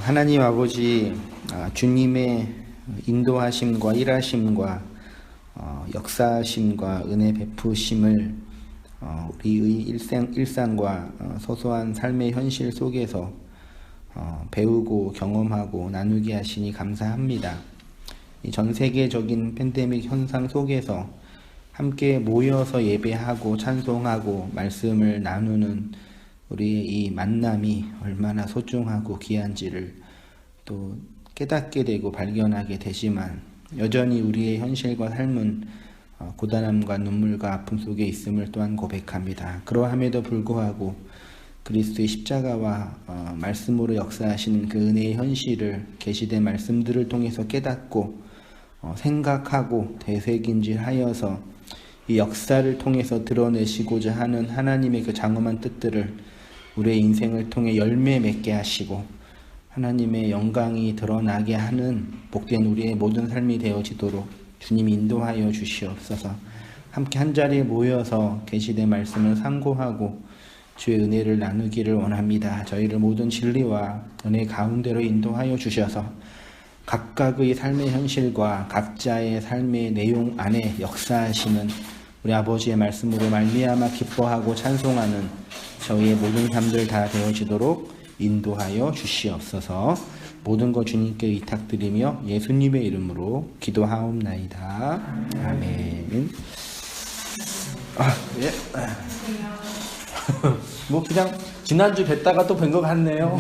하나님 아버지 주님의 인도하심과 일하심과 역사하심과 은혜 베푸심을 우리의 일상과 소소한 삶의 현실 속에서 배우고 경험하고 나누게 하시니 감사합니다. 이 전 세계적인 팬데믹 현상 속에서 함께 모여서 예배하고 찬송하고 말씀을 나누는 우리의 이 만남이 얼마나 소중하고 귀한지를 또 깨닫게 되고 발견하게 되지만 여전히 우리의 현실과 삶은 고단함과 눈물과 아픔 속에 있음을 또한 고백합니다. 그러함에도 불구하고 그리스도의 십자가와 말씀으로 역사하시는 그 은혜의 현실을 계시된 말씀들을 통해서 깨닫고 생각하고 되새김질하여서 이 역사를 통해서 드러내시고자 하는 하나님의 그 장엄한 뜻들을 우리의 인생을 통해 열매 맺게 하시고 하나님의 영광이 드러나게 하는 복된 우리의 모든 삶이 되어지도록 주님이 인도하여 주시옵소서. 함께 한자리에 모여서 계시된 말씀을 상고하고 주의 은혜를 나누기를 원합니다. 저희를 모든 진리와 은혜 가운데로 인도하여 주셔서 각각의 삶의 현실과 각자의 삶의 내용 안에 역사하시는 우리 아버지의 말씀으로 말미암아 기뻐하고 찬송하는 저희의 모든 삶들 다 되어지도록 인도하여 주시옵소서. 모든 것 주님께 의탁드리며 예수님의 이름으로 기도하옵나이다. 아멘. 예. 뭐 그냥 지난주 뵀다가 또 뵌 것 같네요.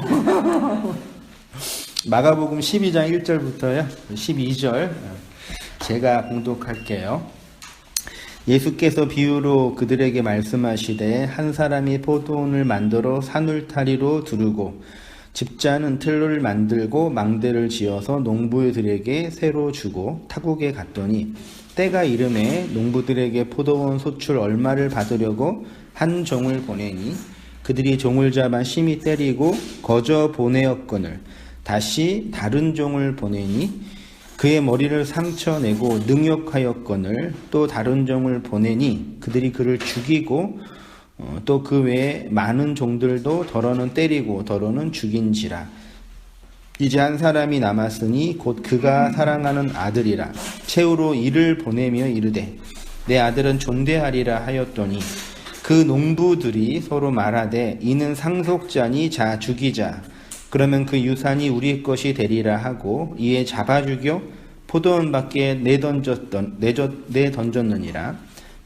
마가복음 12장 1절부터요 12절 제가 봉독할게요. 예수께서 비유로 그들에게 말씀하시되 한 사람이 포도원을 만들어 산울타리로 두르고 집자는 틀을 만들고 망대를 지어서 농부들에게 새로 주고 타국에 갔더니 때가 이름에 농부들에게 포도원 소출 얼마를 받으려고 한 종을 보내니 그들이 종을 잡아 심히 때리고 거저 보내었거늘 다시 다른 종을 보내니 그의 머리를 상처내고 능욕하였거늘 또 다른 종을 보내니 그들이 그를 죽이고 또 그 외에 많은 종들도 더러는 때리고 더러는 죽인지라. 이제 한 사람이 남았으니 곧 그가 사랑하는 아들이라. 최후로 이를 보내며 이르되 내 아들은 존대하리라 하였더니 그 농부들이 서로 말하되 이는 상속자니 자 죽이자. 그러면 그 유산이 우리 것이 되리라 하고 이에 잡아 죽여 포도원 밖에 내던졌느니라.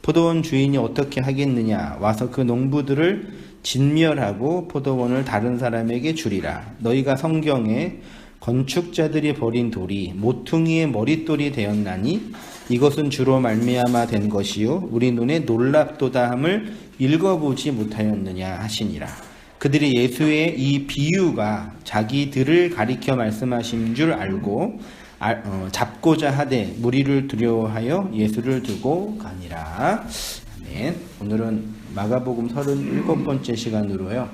포도원 주인이 어떻게 하겠느냐. 와서 그 농부들을 진멸하고 포도원을 다른 사람에게 주리라. 너희가 성경에 건축자들이 버린 돌이 모퉁이의 머릿돌이 되었나니 이것은 주로 말미암아 된 것이요 우리 눈에 놀랍도다 함을 읽어보지 못하였느냐 하시니라. 그들이 예수의 이 비유가 자기들을 가리켜 말씀하신 줄 알고 잡고자 하되 무리를 두려워하여 예수를 두고 가니라. 아멘. 오늘은 마가복음 37번째 시간으로요.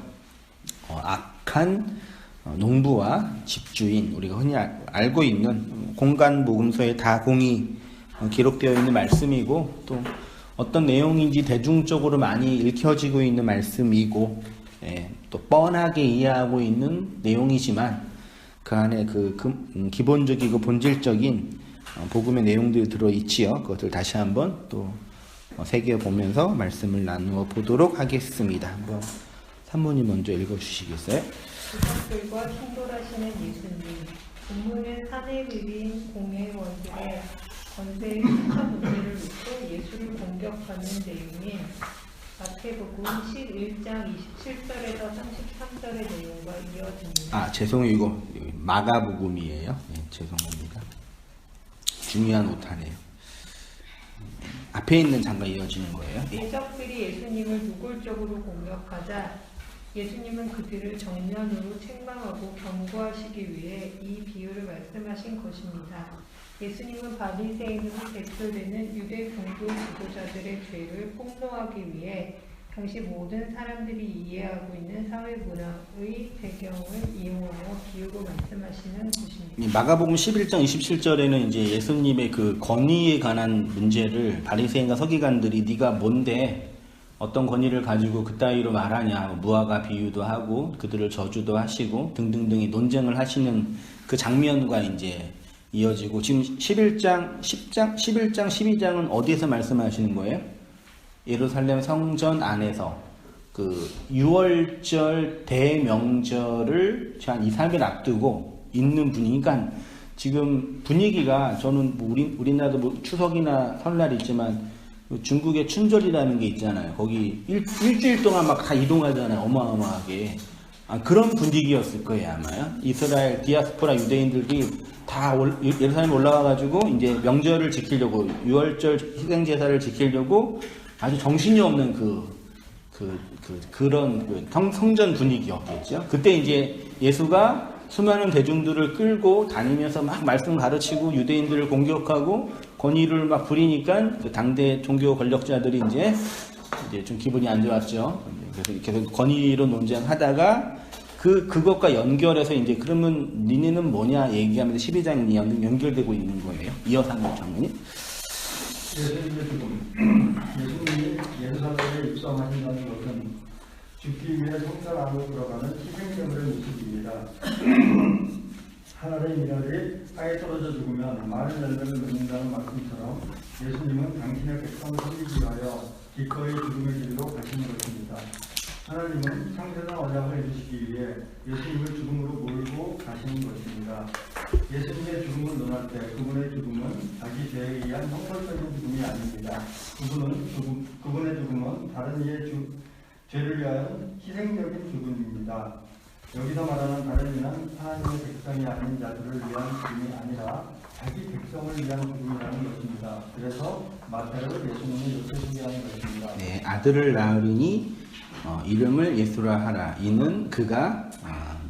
악한 농부와 집주인, 우리가 흔히 알고 있는 공간복음서에 다 공이 기록되어 있는 말씀이고 또 어떤 내용인지 대중적으로 많이 읽혀지고 있는 말씀이고 또 뻔하게 이해하고 있는 내용이지만 그 안에 기본적이고 본질적인 복음의 내용들이 들어있지요. 그것을 다시 한번 또 새겨보면서 말씀을 나누어 보도록 하겠습니다. 한번 산모님 먼저 읽어주시겠어요? 그것들과 충돌하시는 예수님, 본문은 산에 그린 공의 원들의 건세의 수차 문제를 놓고 예수를 공격하는 내용인 마태복음 11장 27절에서 33절의 내용과 이어집니다. 죄송해요. 이거 마가복음이에요. 네, 죄송합니다. 중요한 오타네요. 앞에 있는 장과 이어지는 거예요. 대적들이 예수님을 노골적으로 공격하자 예수님은 그들을 정면으로 책망하고 경고하시기 위해 이 비유를 말씀하신 것입니다. 예수님은 바리새인으로 대표되는 유대 종교 지도자들의 죄를 폭로하기 위해 당시 모든 사람들이 이해하고 있는 사회 문화의 배경을 이용하여 비유로 말씀하시는 것입니다. 마가복음 11장 27절에는 이제 예수님의 그 권위에 관한 문제를 바리새인과 서기관들이 네가 뭔데 어떤 권위를 가지고 그따위로 말하냐, 무화과 비유도 하고 그들을 저주도 하시고 등등등의 논쟁을 하시는 그 장면과 이제 이어지고, 지금 11장, 12장은 어디에서 말씀하시는 거예요? 예루살렘 성전 안에서 그 6월절 대명절을 한 2, 3일 앞두고 있는 분위기가, 지금 분위기가, 저는 뭐 우리나라도 뭐 추석이나 설날 있지만 중국의 춘절이라는 게 있잖아요. 거기 일주일 동안 막 다 이동하잖아요. 어마어마하게. 그런 분위기였을 거예요, 아마요. 이스라엘 디아스포라 유대인들이 다 예루살렘에 올라와가지고 이제 명절을 지키려고, 6월절 희생제사를 지키려고 아주 정신이 없는 그런 성전 분위기였겠죠. 그때 이제 예수가 수많은 대중들을 끌고 다니면서 막 말씀 가르치고 유대인들을 공격하고 권위를 막 부리니까 그 당대 종교 권력자들이 이제 좀 기분이 안 좋았죠. 그래서 계속 권위로 논쟁하다가 그것과 연결해서 이제 그러면 니네는 뭐냐 얘기하면서 12장이 연결되고 있는 거예요. 이어서 하는 장면이. 예수님이 예루살렘에 입성하신다는 것은 죽기 위해 성전 안으로 들어가는 희생제물의 모습입니다. 하늘의 미랄이 땅에 떨어져 죽으면 많은 열매를 맺는다는 말씀처럼 예수님은 당신의 백성을 살리기 위하여 기꺼이 죽음의 길로 가시는 것입니다. 하나님은 상세한 언약을 해주시기 위해 예수님을 죽음으로 몰고 가시는 것입니다. 예수님의 죽음을 논할 때 그분의 죽음은 자기 죄에 의한 형벌적인 죽음이 아닙니다. 그분의 죽음은 다른 이의 죄를 위한 희생적인 죽음입니다. 여기서 말하는 다른 이는 하나님의 백성이 아닌 자들을 위한 죽음이 아니라 자기 백성을 위한 죽음이라는 것입니다. 그래서 마태를 예수님이 이렇게 소개하는 것입니다. 네, 아들을 낳으리니 이름을 예수라 하라. 이는 그가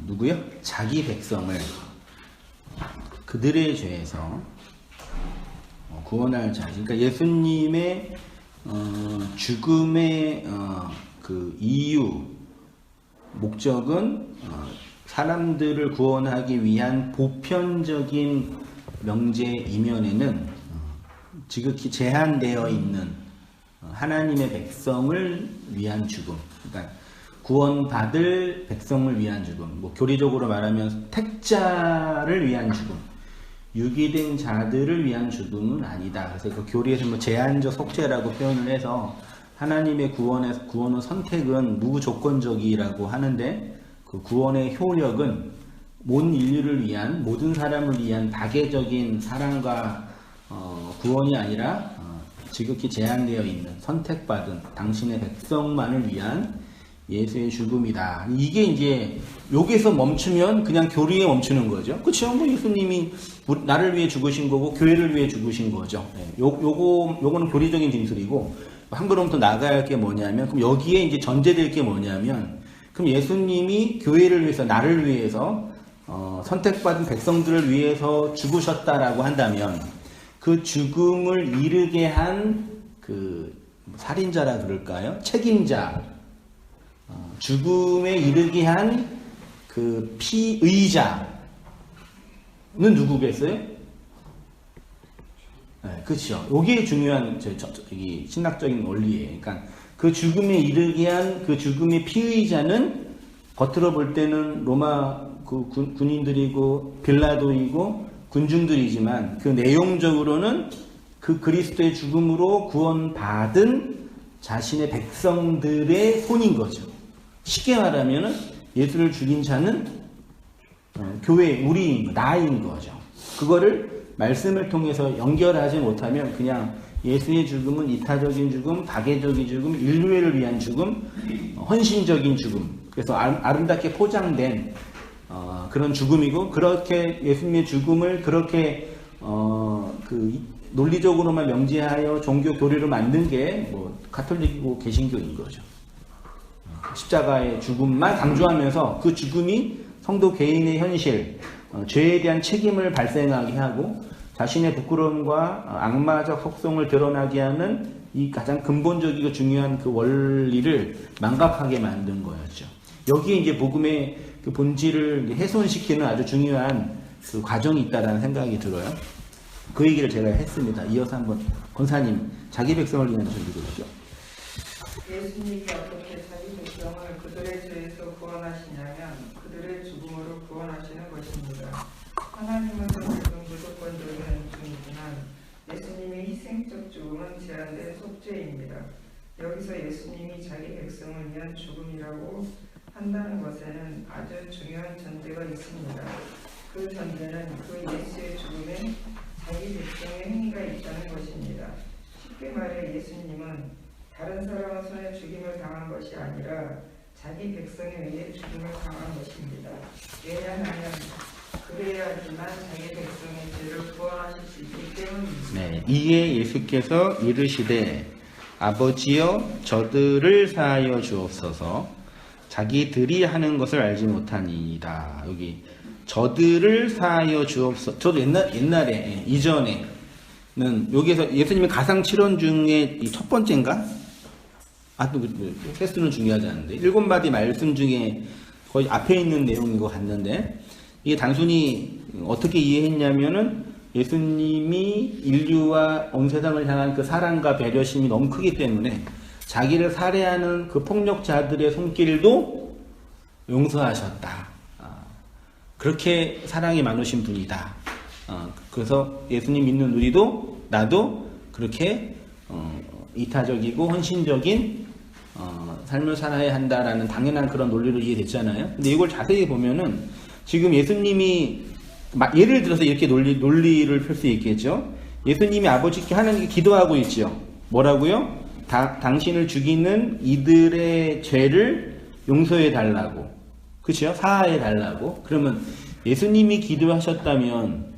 누구요? 자기 백성을 그들의 죄에서 구원할 자신. 그러니까 예수님의 죽음의 그 이유, 목적은 사람들을 구원하기 위한 보편적인 명제 이면에는 지극히 제한되어 있는 하나님의 백성을 위한 죽음, 그러니까 구원받을 백성을 위한 죽음, 뭐 교리적으로 말하면 택자를 위한 죽음, 유기된 자들을 위한 죽음은 아니다. 그래서 그 교리에서 뭐 제한적 속죄라고 표현을 해서 하나님의 구원의 선택은 무조건적이라고 하는데, 그 구원의 효력은 온 인류를 위한, 모든 사람을 위한 다계적인 사랑과 구원이 아니라 지극히 제한되어 있는 선택받은 당신의 백성만을 위한 예수의 죽음이다. 이게 이제 여기서 멈추면 그냥 교리에 멈추는 거죠. 그렇죠? 뭐 예수님이 나를 위해 죽으신 거고 교회를 위해 죽으신 거죠. 요거는 교리적인 진술이고, 한 걸음 더 나가야 할 게 뭐냐면, 그럼 여기에 이제 전제될 게 뭐냐면, 그럼 예수님이 교회를 위해서, 나를 위해서 선택받은 백성들을 위해서 죽으셨다라고 한다면, 그 죽음을 이르게 한 그 살인자라 그럴까요? 책임자, 죽음에 이르게 한 그 피의자는 누구겠어요? 네, 그렇죠. 이게 중요한 저기 신학적인 원리예요. 그러니까 그 죽음에 이르게 한 그 죽음의 피의자는 겉으로 볼 때는 로마 그 군인들이고 빌라도이고 군중들이지만, 그 내용적으로는 그 그리스도의 죽음으로 구원받은 자신의 백성들의 손인 거죠. 쉽게 말하면은 예수를 죽인 자는 교회, 나인 거죠. 그거를 말씀을 통해서 연결하지 못하면 그냥 예수의 죽음은 이타적인 죽음, 다계적인 죽음, 인류를 위한 죽음, 헌신적인 죽음, 그래서 아름답게 포장된 그런 죽음이고, 그렇게 예수님의 죽음을 그렇게 그 논리적으로만 명제하여 종교 교리로 만든 게 뭐 가톨릭이고 개신교인 거죠. 십자가의 죽음만 강조하면서 그 죽음이 성도 개인의 현실, 죄에 대한 책임을 발생하게 하고 자신의 부끄러움과 악마적 속성을 드러나게 하는 이 가장 근본적이고 중요한 그 원리를 망각하게 만든 거였죠. 여기에 이제 복음의 그 본질을 훼손시키는 아주 중요한 그 과정이 있다라는 생각이 들어요. 그 얘기를 제가 했습니다. 이어서 한번 권사님, 자기 백성을 위한 좀 읽어주시죠. 예수님이 어떻게 자기 백성을 그들의 죄에서 구원하시냐면 그들의 죽음으로 구원하시는 것입니다. 하나님은 그 죽음 무조건적인 중이지만 예수님의 희생적 죽음은 제한된 속죄입니다. 여기서 예수님이 자기 백성을 위한 죽음이라고 한다는 것에는 아주 중요한 전제가 있습니다. 그 전제는 그 예수의 죽음에 자기 백성의 행위가 있다는 것입니다. 쉽게 말해 예수님은 다른 사람의 손에 죽임을 당한 것이 아니라 자기 백성에 의해 죽임을 당한 것입니다. 왜냐하면 그래야지만 자기 백성의 죄를 구원하실 수 있기 때문입니다. 네, 이에 예수께서 이르시되 아버지여 저들을 사하여 주옵소서 자기들이 하는 것을 알지 못하니이다. 여기 저들을 사하여 주옵소서. 저도 옛날에 이전에는 여기서 예수님의 가상칠언 중에 이 첫 번째인가? 횟수는 중요하지 않은데 7마디 말씀 중에 거의 앞에 있는 내용인 것 같는데 이게 단순히 어떻게 이해했냐면은 예수님이 인류와 온 세상을 향한 그 사랑과 배려심이 너무 크기 때문에 자기를 살해하는 그 폭력자들의 손길도 용서하셨다. 그렇게 사랑이 많으신 분이다. 그래서 예수님 믿는 우리도 나도 그렇게 이타적이고 헌신적인 삶을 살아야 한다라는 당연한 그런 논리로 이해됐잖아요. 근데 이걸 자세히 보면은 지금 예수님이 예를 들어서 이렇게 논리를 펼 수 있겠죠. 예수님이 아버지께 하나님께 기도하고 있죠. 뭐라고요? 당신을 죽이는 이들의 죄를 용서해 달라고. 그렇죠? 사하해 달라고. 그러면 예수님이 기도하셨다면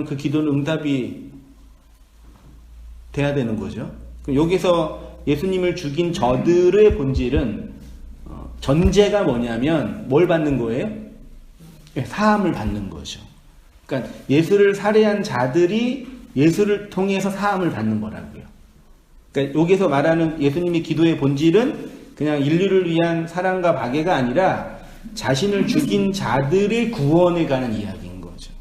그 기도는 응답이 돼야 되는 거죠. 그럼 여기서 예수님을 죽인 저들의 본질은 전제가 뭐냐면 뭘 받는 거예요? 사함을 받는 거죠. 그러니까 예수를 살해한 자들이 예수를 통해서 사함을 받는 거라고요. 그러니까 여기서 말하는 예수님의 기도의 본질은 그냥 인류를 위한 사랑과 박애가 아니라 자신을 죽인 자들의 구원에 관한 이야기인 거죠.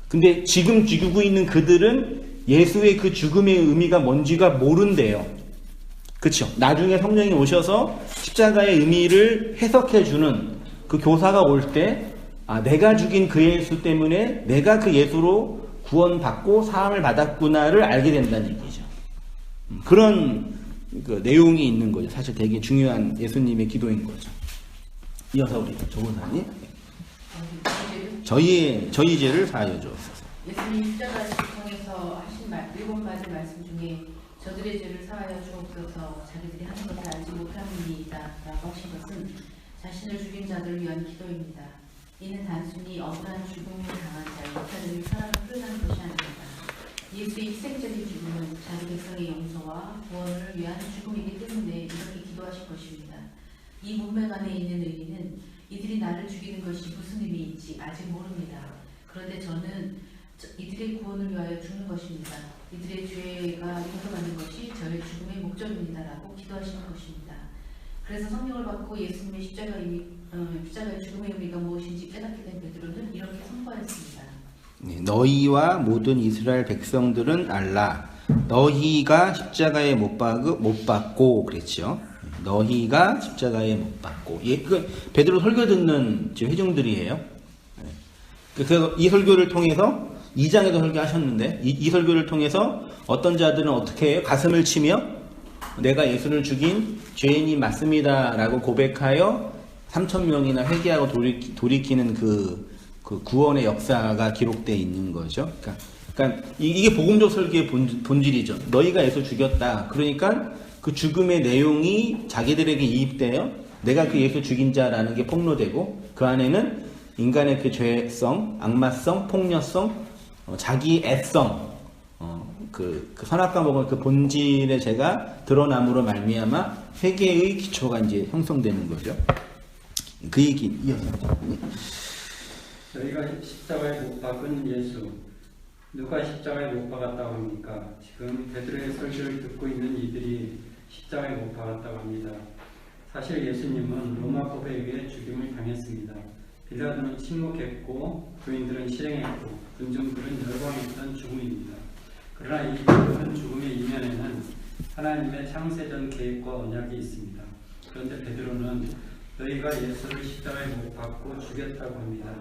근데 지금 죽이고 있는 그들은 예수의 그 죽음의 의미가 뭔지가 모른대요. 그렇죠? 나중에 성령이 오셔서 십자가의 의미를 해석해주는 그 교사가 올 때 내가 죽인 그 예수 때문에 내가 그 예수로 구원받고 사함을 받았구나를 알게 된다는 얘기죠. 그런 그 내용이 있는 거죠. 사실 되게 중요한 예수님의 기도인 거죠. 이어서 우리 조보사님 저희 죄를 사하여 주옵소서. 예수님 십자가를 통해서 하신 7마디 말씀 중에 저들의 죄를 사하여 주옵소서 자기들이 하는 것을 알지 못함이니이다 라고 하신 것은 자신을 죽인 자들을 위한 기도입니다. 이는 단순히 억울한 죽음을 당한 자의 목사들의 사랑을 표현하는 것이 아닙니다. 예수의 희생적인 죽음은 자기 백성의 용서와 구원을 위한 죽음이기 때문에 이렇게 기도하실 것입니다. 이 문맥 안에 있는 의미는 이들이 나를 죽이는 것이 무슨 의미인지 아직 모릅니다. 그런데 저는 이들의 구원을 위하여 죽는 것입니다. 이들의 죄가 용서받는 것이 저의 죽음의 목적입니다라고 기도하시는 것입니다. 그래서 성령을 받고 예수님의 십자가의 죽음의 의미가 무엇인지 깨닫게 된 베드로는 이렇게 선포했습니다. 너희와 모든 이스라엘 백성들은 알라. 너희가 십자가에 못 박고 그랬죠. 너희가 십자가에 못 박고. 베드로 설교 듣는 회중들이에요. 그래서 이 설교를 통해서 2장에도 설교하셨는데 이 설교를 통해서 어떤 자들은 어떻게 해요? 가슴을 치며 내가 예수를 죽인 죄인이 맞습니다 라고 고백하여 3,000명이나 회개하고 돌이키는 그 구원의 역사가 기록되어 있는 거죠. 그러니까 이게 복음적 설교의 본질이죠. 너희가 예수 죽였다. 그러니까 그 죽음의 내용이 자기들에게 이입되어 내가 그 예수 죽인 자라는 게 폭로되고 그 안에는 인간의 그 죄성, 악마성, 폭력성, 자기 애성, 그 선악과 먹은 그 본질의 죄가 드러남으로 말미암아 회개의 기초가 이제 형성되는 거죠. 그 얘기 이어서. 저희가 십자가에 못 박은 예수, 누가 십자가에 못 박았다고 합니까? 지금 베드로의 설교를 듣고 있는 이들이 십자가에 못 박았다고 합니다. 사실 예수님은 로마 법에 의해 죽임을 당했습니다. 빌라도는 침묵했고 부인들은 실행했고 군중들은 열광했던 죽음입니다. 그러나 이 모든 죽음의 이면에는 하나님의 창세전 계획과 언약이 있습니다. 그런데 베드로는 너희가 예수를 십자가에 못 박고 죽였다고 합니다.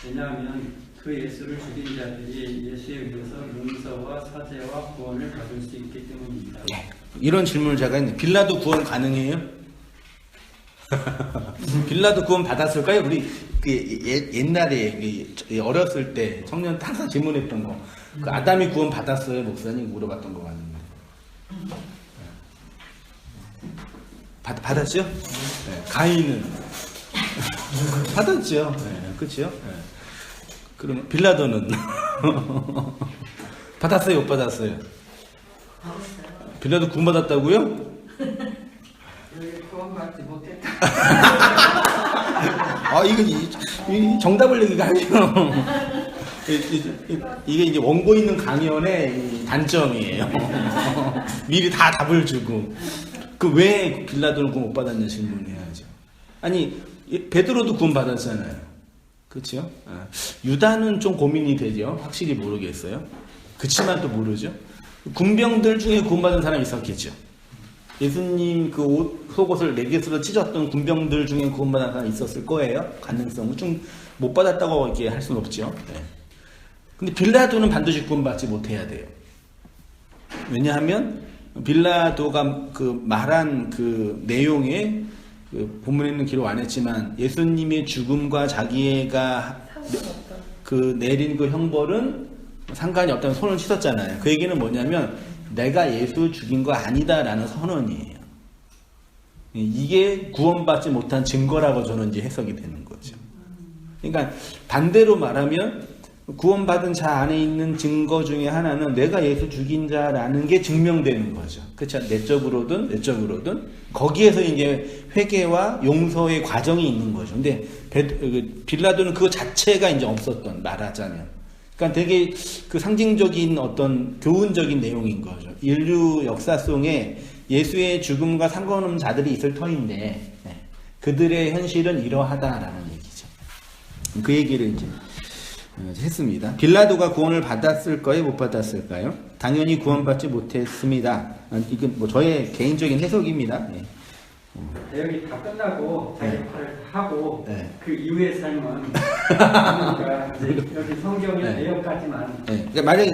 왜냐하면 그 예수를 죽인 자들이 예수에 의해서 용서와 사죄와 구원을 받을 수 있기 때문입니다. 이런 질문을 제가 했는데 빌라도 구원 가능해요? 빌라도 구원 받았을까요? 우리 옛날에 어렸을 때 청년 항상 질문했던 거, 그 아담이 구원 받았어요, 목사님? 물어봤던 거 같은데. 받았죠? 네. 가인은 받았죠. 네, 그렇죠? 네. 그럼 빌라도는 받았어요, 못 받았어요? 빌라도 구원 받았다고요? 구원받지 못했다. 아, 이거 정답을 얘기가 아니에요. 이게 이제 원고 있는 강연의 단점이에요. 미리 다 답을 주고. 그 왜 빌라도는 구원 못 받았냐 질문해야죠. 아니, 베드로도 구원 받았잖아요. 그렇죠? 유다는 좀 고민이 되죠. 확실히 모르겠어요. 그치만 또 모르죠. 군병들 중에 구원 받은 사람이 있었겠죠. 예수님 그 속옷을 4개로 찢었던 군병들 중에 구원받은 사람이 있었을 거예요. 가능성은 좀 못 받았다고 이렇게 할 수는 없죠. 네. 근데 빌라도는 반드시 구원받지 못해야 돼요. 왜냐하면 빌라도가 그 말한 그 내용에 그 본문에는 기록 안 했지만 예수님의 죽음과 자기가 그 내린 그 형벌은 상관이 없다는 손을 씻었잖아요. 그 얘기는 뭐냐면 내가 예수 죽인 거 아니다라는 선언이에요. 이게 구원받지 못한 증거라고 저는 이제 해석이 되는 거죠. 그러니까 반대로 말하면 구원받은 자 안에 있는 증거 중에 하나는 내가 예수 죽인 자라는 게 증명되는 거죠. 그렇죠? 내적으로든 거기에서 이제 회개와 용서의 과정이 있는 거죠. 근데 빌라도는 그거 자체가 이제 없었던, 말하자면. 그러니까 되게 그 상징적인 어떤 교훈적인 내용인 거죠. 인류 역사 속에 예수의 죽음과 상관없는 자들이 있을 터인데 그들의 현실은 이러하다라는 얘기죠. 그 얘기를 이제 했습니다. 빌라도가 구원을 받았을까요? 못 받았을까요? 당연히 구원받지 못했습니다. 이건 뭐 저의 개인적인 해석입니다. 대역이 다 끝나고 자기 역할을 하고 네. 그 이후의 삶은 그러니까 이제 여기 성경의 네. 내용까지만 그러니까 만약에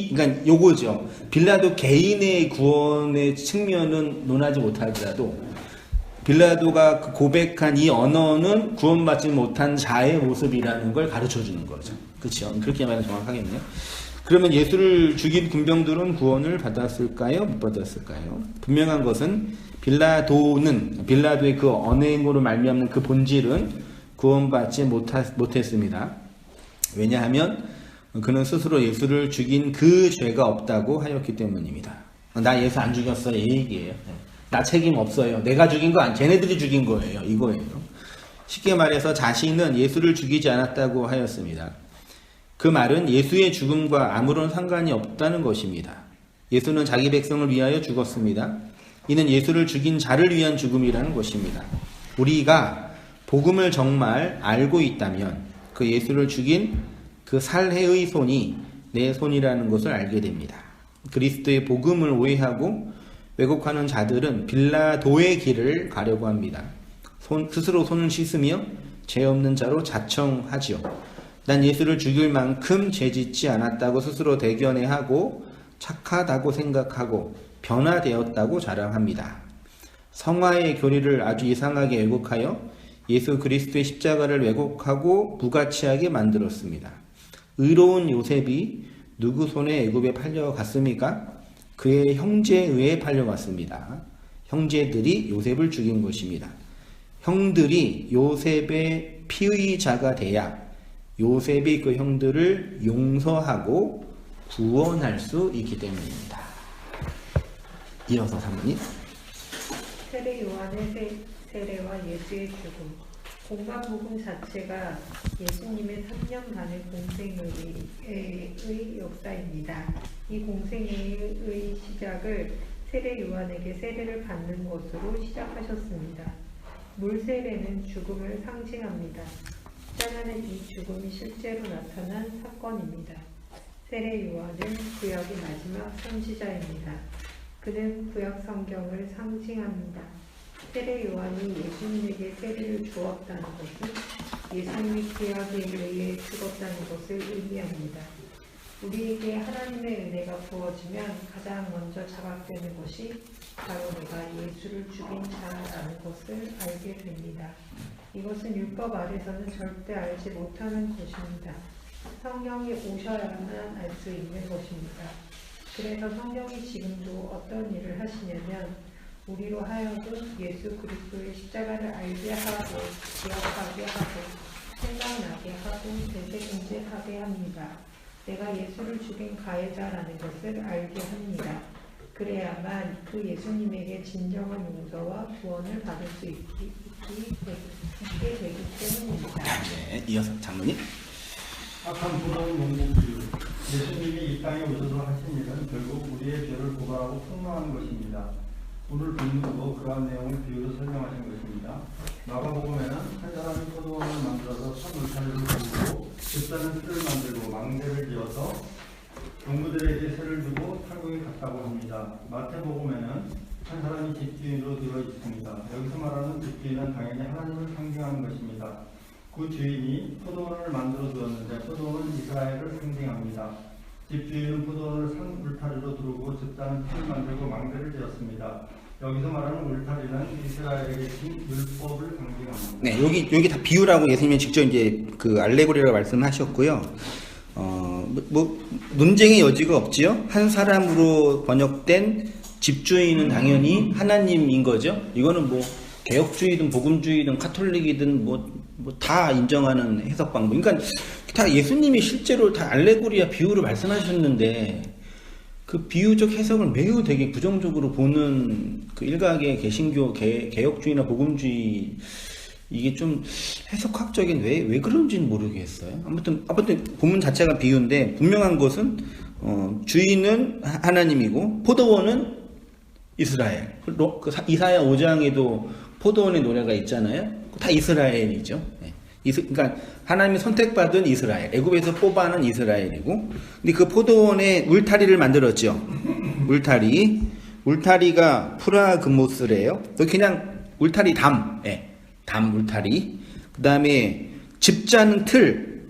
그러니까 요거죠. 빌라도 개인의 구원의 측면은 논하지 못하더라도 빌라도가 고백한 이 언어는 구원받지 못한 자의 모습이라는 걸 가르쳐 주는 거죠. 그렇죠? 그렇게 말하면 정확하겠네요. 그러면 예수를 죽인 군병들은 구원을 받았을까요? 못 받았을까요? 분명한 것은 빌라도의 그 언행으로 말미암는 그 본질은 구원받지 못했습니다. 왜냐하면 그는 스스로 예수를 죽인 그 죄가 없다고 하였기 때문입니다. 나 예수 안 죽였어, 이 얘기예요. 나 책임 없어요. 내가 죽인 거 아니, 쟤네들이 죽인 거예요. 이거예요. 쉽게 말해서 자신은 예수를 죽이지 않았다고 하였습니다. 그 말은 예수의 죽음과 아무런 상관이 없다는 것입니다. 예수는 자기 백성을 위하여 죽었습니다. 이는 예수를 죽인 자를 위한 죽음이라는 것입니다. 우리가 복음을 정말 알고 있다면 그 예수를 죽인 그 살해의 손이 내 손이라는 것을 알게 됩니다. 그리스도의 복음을 오해하고 왜곡하는 자들은 빌라도의 길을 가려고 합니다. 스스로 손을 씻으며 죄 없는 자로 자청하지요. 난 예수를 죽일 만큼 죄짓지 않았다고 스스로 대견해하고 착하다고 생각하고 변화되었다고 자랑합니다. 성화의 교리를 아주 이상하게 왜곡하여 예수 그리스도의 십자가를 왜곡하고 무가치하게 만들었습니다. 의로운 요셉이 누구 손에 애굽에 팔려갔습니까? 그의 형제에 의해 팔려갔습니다. 형제들이 요셉을 죽인 것입니다. 형들이 요셉의 피의자가 돼야 요셉이 그 형들을 용서하고 구원할 수 있기 때문입니다. 이어서 사모님. 세례 요한의 세례와 예수의 죽음. 공간복음 자체가 예수님의 3년 반의 공생애의 역사입니다. 이 공생애의 시작을 세례 요한에게 세례를 받는 것으로 시작하셨습니다. 물세례는 죽음을 상징합니다. 짜나는 이 죽음이 실제로 나타난 사건입니다. 세례 요한은 구약의 마지막 선지자입니다. 그는 구약 성경을 상징합니다. 세례 요한이 예수님에게 세례를 주었다는 것은 예수님이 구약에 의해 죽었다는 것을 의미합니다. 우리에게 하나님의 은혜가 부어지면 가장 먼저 자각되는 것이 바로 내가 예수를 죽인 자라는 것을 알게 됩니다. 이것은 율법 아래서는 절대 알지 못하는 것입니다. 성령이 오셔야만 알 수 있는 것입니다. 그래서 성령이 지금도 어떤 일을 하시냐면 우리로 하여금 예수 그리스도의 십자가를 알게 하고 기억하게 하고 생각나게 하고 되새김질하게 합니다. 내가 예수를 죽인 가해자라는 것을 알게 합니다. 그래야만 그 예수님에게 진정한 용서와 구원을 받을 수 있게 되기 때문입니다. 네, 이어서 장로님. 악한 부러운 농부비유. 예수님이 이 땅에 오셔서 하신 일은 결국 우리의 죄를 고발하고 폭로하는 것입니다. 오늘 본문도 그러한 내용을 비유로 설명하신 것입니다. 마가복음에는 한 사람이 포도원을 만들어서 선 울타리를 두고 집사는 틀을 만들고 망대를 지어서 농부들에게 세를 주고 탈곡에 갔다고 합니다. 마태복음에는 한 사람이 집주인으로 되어 있습니다. 여기서 말하는 집주인은 당연히 하나님을 상징하는 것입니다. 그 주인이 포도원을 만들어 두었는데 포도원은 이스라엘을 상징합니다. 집주인은 포도원을 산 울타리로 두르고 집사는 틀을 만들고 망대를 지었습니다. 여기서 말하는 울타리는 이스라엘에게 준 율법을 상징합니다. 네, 여기 다 비유라고 예수님이 직접 이제 그 알레고리라고 말씀하셨고요. 논쟁의 여지가 없지요. 한 사람으로 번역된 집주인은 당연히 하나님인 거죠. 이거는 뭐 개혁주의든 복음주의든 카톨릭이든 뭐 다 인정하는 해석 방법. 그러니까 다 예수님이 실제로 다 알레고리와 비유로 말씀하셨는데 그 비유적 해석을 매우 되게 부정적으로 보는 그 일각의 개신교 개혁주의나 복음주의, 이게 좀 해석학적인 왜 그런지는 모르겠어요. 아무튼 본문 자체가 비유인데 분명한 것은 주인은 하나님이고 포도원은 이스라엘. 이사야 5장에도 포도원의 노래가 있잖아요. 다 이스라엘이죠. 그러니까 하나님이 선택받은 이스라엘, 애굽에서 뽑아낸 이스라엘이고, 근데 그 포도원에 울타리를 만들었죠. 울타리가 프라그모스래요. 그냥 울타리 담 울타리. 그 다음에 집 짜는 틀,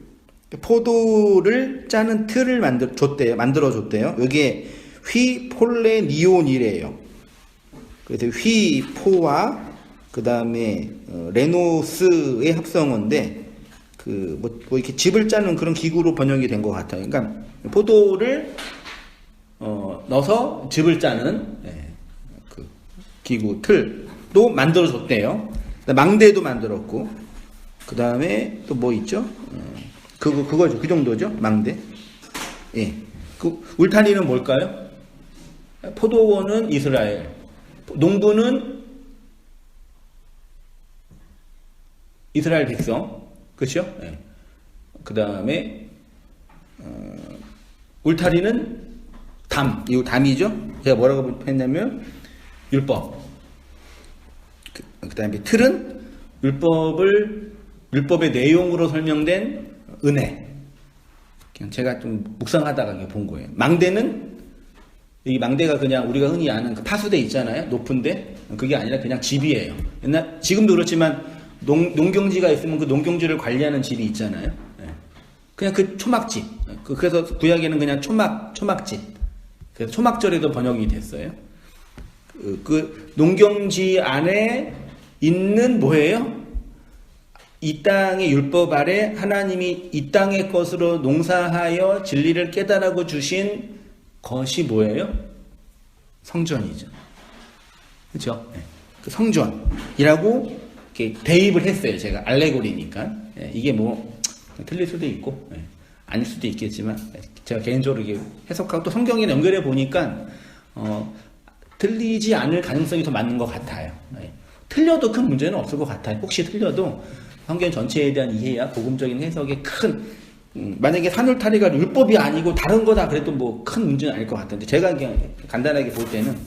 포도를 짜는 틀을 만들어줬대요. 이게 휘폴레니온이래요. 그래서 휘포와 그 다음에 레노스의 합성어인데 뭐 이렇게 집을 짜는 그런 기구로 번역이 된 것 같아요. 그러니까 포도를 넣어서 집을 짜는 그 기구 틀도 만들어줬대요. 망대도 만들었고, 그 다음에 또 뭐 있죠? 그거죠. 그 정도죠. 망대. 그 울타리는 뭘까요? 포도원은 이스라엘, 농부는 이스라엘 백성, 그렇죠? 그 다음에 울타리는 이거 담이죠. 제가 뭐라고 했냐면 율법. 그 다음에 틀은 율법의 내용으로 설명된 은혜. 그냥 제가 좀 묵상하다가 본 거예요. 망대는, 이 망대가 그냥 우리가 흔히 아는 그 파수대 있잖아요. 높은데 그게 아니라 그냥 집이에요. 지금도 그렇지만 농경지가 있으면 그 농경지를 관리하는 집이 있잖아요. 그냥 그 초막집. 그래서 구약에는 그냥 초막집. 그래서 초막절에도 번역이 됐어요. 그 농경지 안에 있는 뭐예요? 이 땅의 율법 아래 하나님이 이 땅의 것으로 농사하여 진리를 깨달아 주신 것이 뭐예요? 성전이죠. 그렇죠? 그 성전이라고 이렇게 대입을 했어요. 제가 알레고리니까. 이게 뭐 틀릴 수도 있고 아닐 수도 있겠지만 제가 개인적으로 이게 해석하고 또 성경에 연결해 보니까 틀리지 않을 가능성이 더 많은 것 같아요. 틀려도 큰 문제는 없을 것 같아요. 혹시 틀려도 성경 전체에 대한 이해야 복음적인 해석에 큰 만약에 산울타리가 율법이 아니고 다른 거다 그래도 뭐 큰 문제는 아닐 것 같은데 제가 그냥 간단하게 볼 때는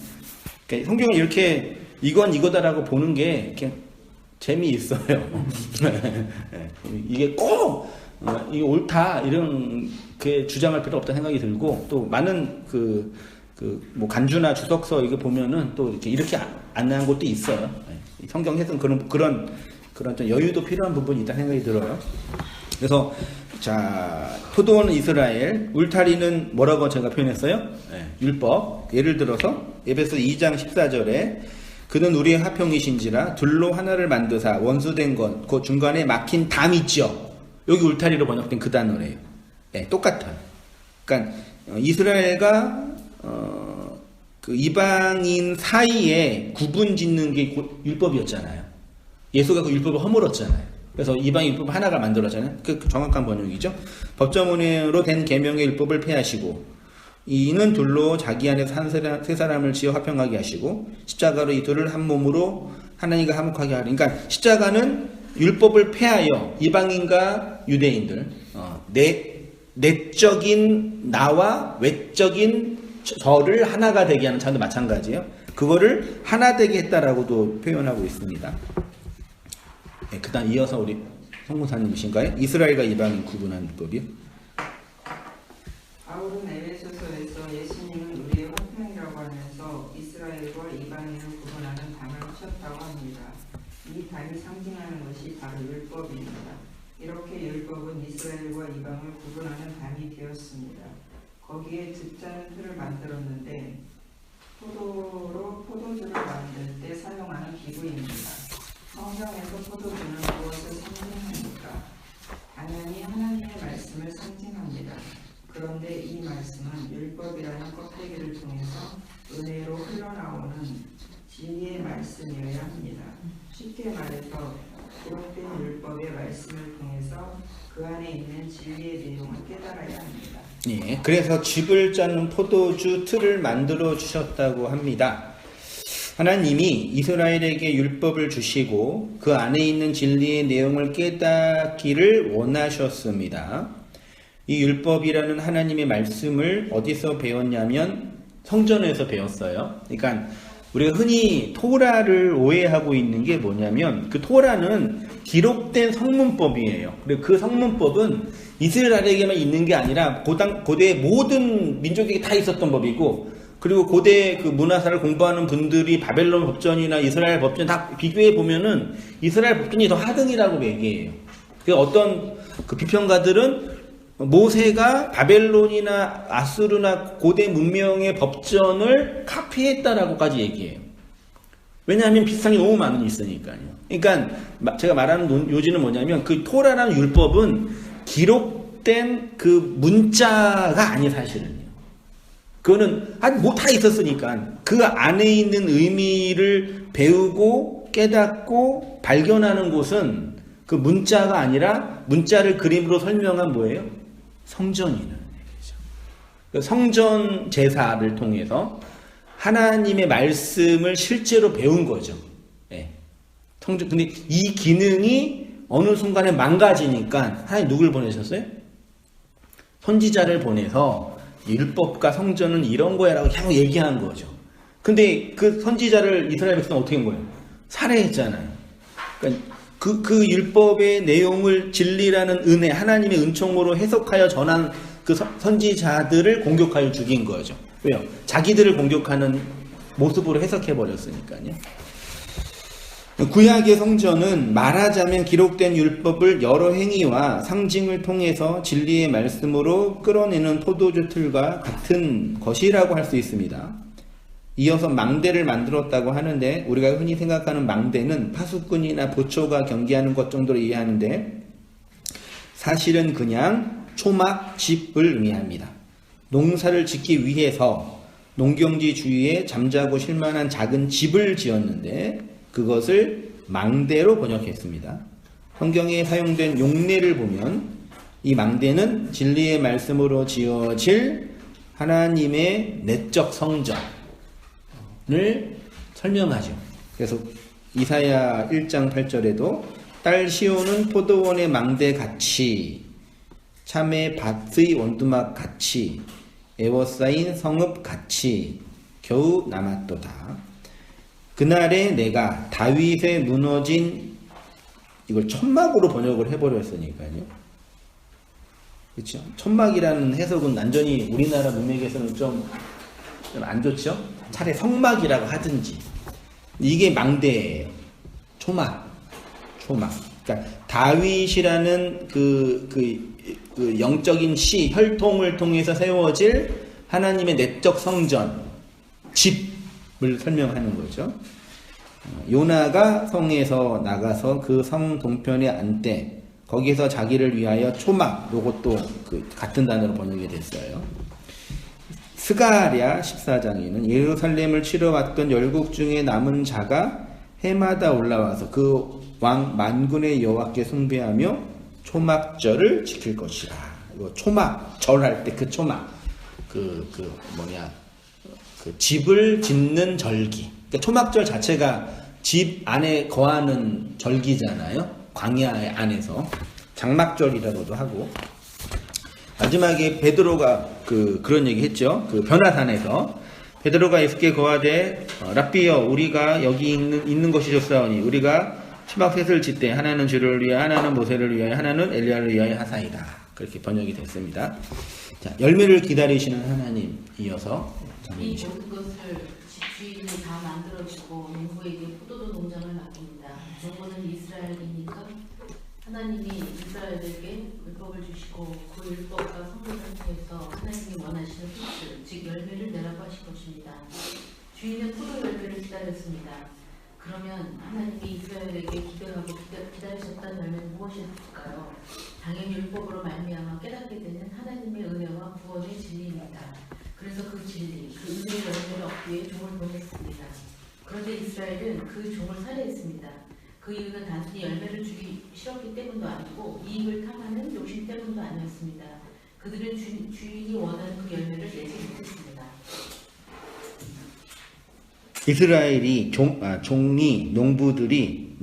성경을 이렇게 이건 이거다라고 보는 게 그냥 재미있어요. 이게 꼭 이게 옳다 이런 게 주장할 필요 없다는 생각이 들고 또 많은 그 뭐 간주나 주석서 이거 보면은 또 이렇게 안내한 것도 있어요. 예. 성경 해석 그런 좀 여유도 필요한 부분이 있다 생각이 들어요. 그래서 자, 포도원은 이스라엘, 울타리는 뭐라고 제가 표현했어요? 예, 율법. 예를 들어서 에베소 2장 14절에 그는 우리의 화평이신지라 둘로 하나를 만드사 원수된 것, 그 중간에 막힌 담 있죠. 여기 울타리로 번역된 그 단어래요. 예, 똑같아요. 그러니까 이스라엘과 그 이방인 사이에 구분 짓는 게 율법이었잖아요. 예수가 그 율법을 허물었잖아요. 그래서 이방인 율법 하나가 만들었잖아요. 그 정확한 번역이죠. 법조문으로 된 계명의 율법을 폐하시고 이는 둘로 자기 안에서 세 사람을 지어 화평하게 하시고 십자가로 이 둘을 한 몸으로 하나님과 화목하게 하리. 그러니까 십자가는 율법을 폐하여 이방인과 유대인들 내적인 나와 외적인 저를 하나가 되게 하는 차도 마찬가지예요. 그거를 하나 되게 했다라고도 표현하고 있습니다. 네, 그다음 이어서 우리 성공사님이신가요? 이스라엘과 이방인 구분하는 율법이요. 바울은 에베소서에서 예수님은 우리의 화평이라고 하면서 이스라엘과 이방인을 구분하는 담을 쳤다고 합니다. 이 담이 상징하는 것이 바로 율법입니다. 이렇게 율법은 이스라엘과 이방을 구분하는 담이 되었습니다. 거기에 즙자는 틀을 만들었는데 포도주를 만들 때 사용하는 기구입니다. 성경에서 포도주는 무엇을 상징합니까? 당연히 하나님의 말씀을 상징합니다. 그런데 이 말씀은 율법이라는 껍데기를 통해서 은혜로 흘러나오는 진리의 말씀이어야 합니다. 쉽게 말해서 기록된 율법의 말씀을 통해서 그 안에 있는 진리의 내용을 깨달아야 합니다. 예, 그래서 즙을 짜는 포도주 틀을 만들어 주셨다고 합니다. 하나님이 이스라엘에게 율법을 주시고 그 안에 있는 진리의 내용을 깨닫기를 원하셨습니다. 이 율법이라는 하나님의 말씀을 어디서 배웠냐면 성전에서 배웠어요. 그러니까 우리가 흔히 토라를 오해하고 있는 게 뭐냐면 그 토라는 기록된 성문법이에요. 그리고 그 성문법은 이스라엘에게만 있는 게 아니라 고대 모든 민족에게 다 있었던 법이고, 그리고 고대 그 문화사를 공부하는 분들이 바벨론 법전이나 이스라엘 법전 다 비교해 보면은 이스라엘 법전이 더 하등이라고 얘기해요. 그 어떤 그 비평가들은 모세가 바벨론이나 아수르나 고대 문명의 법전을 카피했다라고까지 얘기해요. 왜냐하면 비슷한 게 너무 많이 있으니까요. 그러니까 제가 말하는 요지는 뭐냐면 그 토라라는 율법은 기록된 그 문자가 아니 사실은요. 그거는 뭐 다 있었으니까 그 안에 있는 의미를 배우고 깨닫고 발견하는 곳은 그 문자가 아니라 문자를 그림으로 설명한 뭐예요? 성전이라는 얘기죠. 성전 제사를 통해서 하나님의 말씀을 실제로 배운 거죠. 예. 성전. 근데 이 기능이 어느 순간에 망가지니까 하나님 누굴 보내셨어요? 선지자를 보내서 율법과 성전은 이런 거야라고 계속 얘기한 거죠. 근데 그 선지자를 이스라엘 백성은 어떻게 한 거예요? 살해했잖아요. 그러니까 그 율법의 내용을 진리라는 은혜, 하나님의 은총으로 해석하여 전한 그 선지자들을 공격하여 죽인 거죠. 왜요? 자기들을 공격하는 모습으로 해석해버렸으니까요. 구약의 성전은 말하자면 기록된 율법을 여러 행위와 상징을 통해서 진리의 말씀으로 끌어내는 포도주 틀과 같은 것이라고 할 수 있습니다. 이어서 망대를 만들었다고 하는데 우리가 흔히 생각하는 망대는 파수꾼이나 보초가 경계하는 것 정도로 이해하는데 사실은 그냥 초막집을 의미합니다. 농사를 짓기 위해서 농경지 주위에 잠자고 쉴만한 작은 집을 지었는데 그것을 망대로 번역했습니다. 성경에 사용된 용례를 보면 이 망대는 진리의 말씀으로 지어질 하나님의 내적 성전을 설명하죠. 그래서 이사야 1장 8절에도 딸 시온은 포도원의 망대 같이 참외 밭의 원두막 같이 에워싸인 성읍 같이 겨우 남았도다. 그날에 내가 다윗의 무너진 이걸 천막으로 번역을 해버렸으니까요. 그렇죠? 천막이라는 해석은 완전히 우리나라 문맥에서는 좀 좀 안 좋죠? 차라리 성막이라고 하든지. 이게 망대예요. 초막. 그러니까 다윗이라는 그 영적인 혈통을 통해서 세워질 하나님의 내적 성전, 집을 설명하는 거죠. 요나가 성에서 나가서 그 성 동편에 앉되 거기서 자기를 위하여 초막, 요것도 그 같은 단어로 번역이 됐어요. 스가랴 14장에는 예루살렘을 치러 왔던 열국 중에 남은 자가 해마다 올라와서 그 왕 만군의 여호와께 숭배하며 초막절을 지킬 것이라. 이거 초막, 절할 때 그 초막, 그 집을 짓는 절기. 그러니까 초막절 자체가 집 안에 거하는 절기잖아요. 광야 안에서 장막절이라고도 하고. 마지막에 베드로가 그런 얘기 했죠. 그 변화산에서 베드로가 예수께 거하되 랍비여 우리가 여기 있는 것이 좋사오니 우리가 초막셋을 짓되 하나는 주를 위하여 하나는 모세를 위하여 하나는 엘리야를 위하여 하사이다. 그렇게 번역이 됐습니다. 자, 열매를 기다리시는 하나님 이어서 이 모든 것을 집주인이 다 만들어주고 농부에게 포도도 농장을 맡깁니다. 농부는 이스라엘이니까 하나님이 이스라엘에게 율법을 주시고 그 율법과 성경을 통해서 하나님이 원하시는 fruit, 즉 열매를 내라고 하신 것입니다. 주인은 포도 열매를 기다렸습니다. 그러면 하나님이 이스라엘에게 기대하고 기다리셨다는 열매는 무엇일까요? 당연히 율법으로 말미암아 깨닫게 되는 하나님의 은혜와 구원의 진리입니다. 그래서 그 진리, 그 은혜의 열매를 얻기 위해 종을 보냈습니다. 그런데 이스라엘은 그 종을 살해했습니다. 그 이유는 단순히 열매를 주기 싫었기 때문도 아니고 이익을 탐하는 욕심 때문도 아니었습니다. 그들은 주인이 원하는 그 열매를 내지 못했습니다. 이스라엘이 종이 농부들이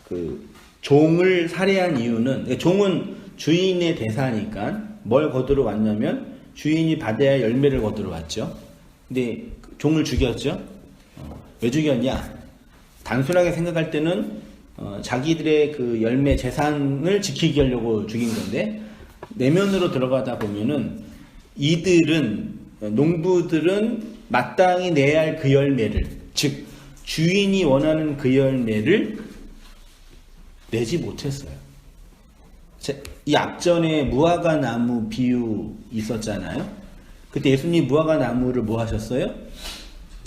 그 종을 살해한 이유는 종은 주인의 대사니까 뭘 거두러 왔냐면 주인이 받아야 할 열매를 거두러 왔죠. 근데 종을 죽였죠. 왜 죽였냐? 단순하게 생각할 때는 자기들의 그 열매 재산을 지키게 하려고 죽인 건데 내면으로 들어가다 보면은 이들은 농부들은 마땅히 내야 할 그 열매를, 즉 주인이 원하는 그 열매를 내지 못했어요. 이 앞전에 무화과 나무 비유 있었잖아요. 그때 예수님 무화과 나무를 뭐 하셨어요?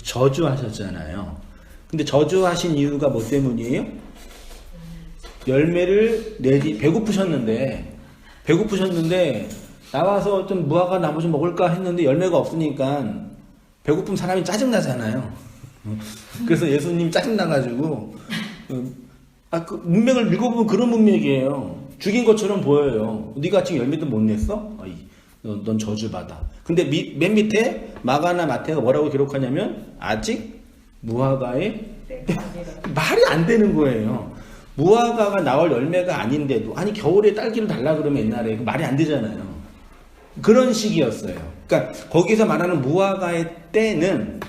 저주하셨잖아요. 근데 저주하신 이유가 뭐 때문이에요? 열매를 내지, 배고프셨는데 나와서 좀 무화과 나무 좀 먹을까 했는데 열매가 없으니까 배고픈 사람이 짜증나잖아요. 그래서 예수님 짜증나가지고 그 문맥을 읽어보면 그런 문맥이에요. 죽인 것처럼 보여요. 네가 지금 열매도 못 냈어? 넌 저주받아. 근데 맨 밑에 마가나 마태가 뭐라고 기록하냐면 아직 무화과에 말이 안 되는 거예요. 무화과가 나올 열매가 아닌데도 아니 겨울에 딸기를 달라 그러면 옛날에 말이 안 되잖아요. 그런 식이었어요. 그러니까 거기서 말하는 무화과의 때는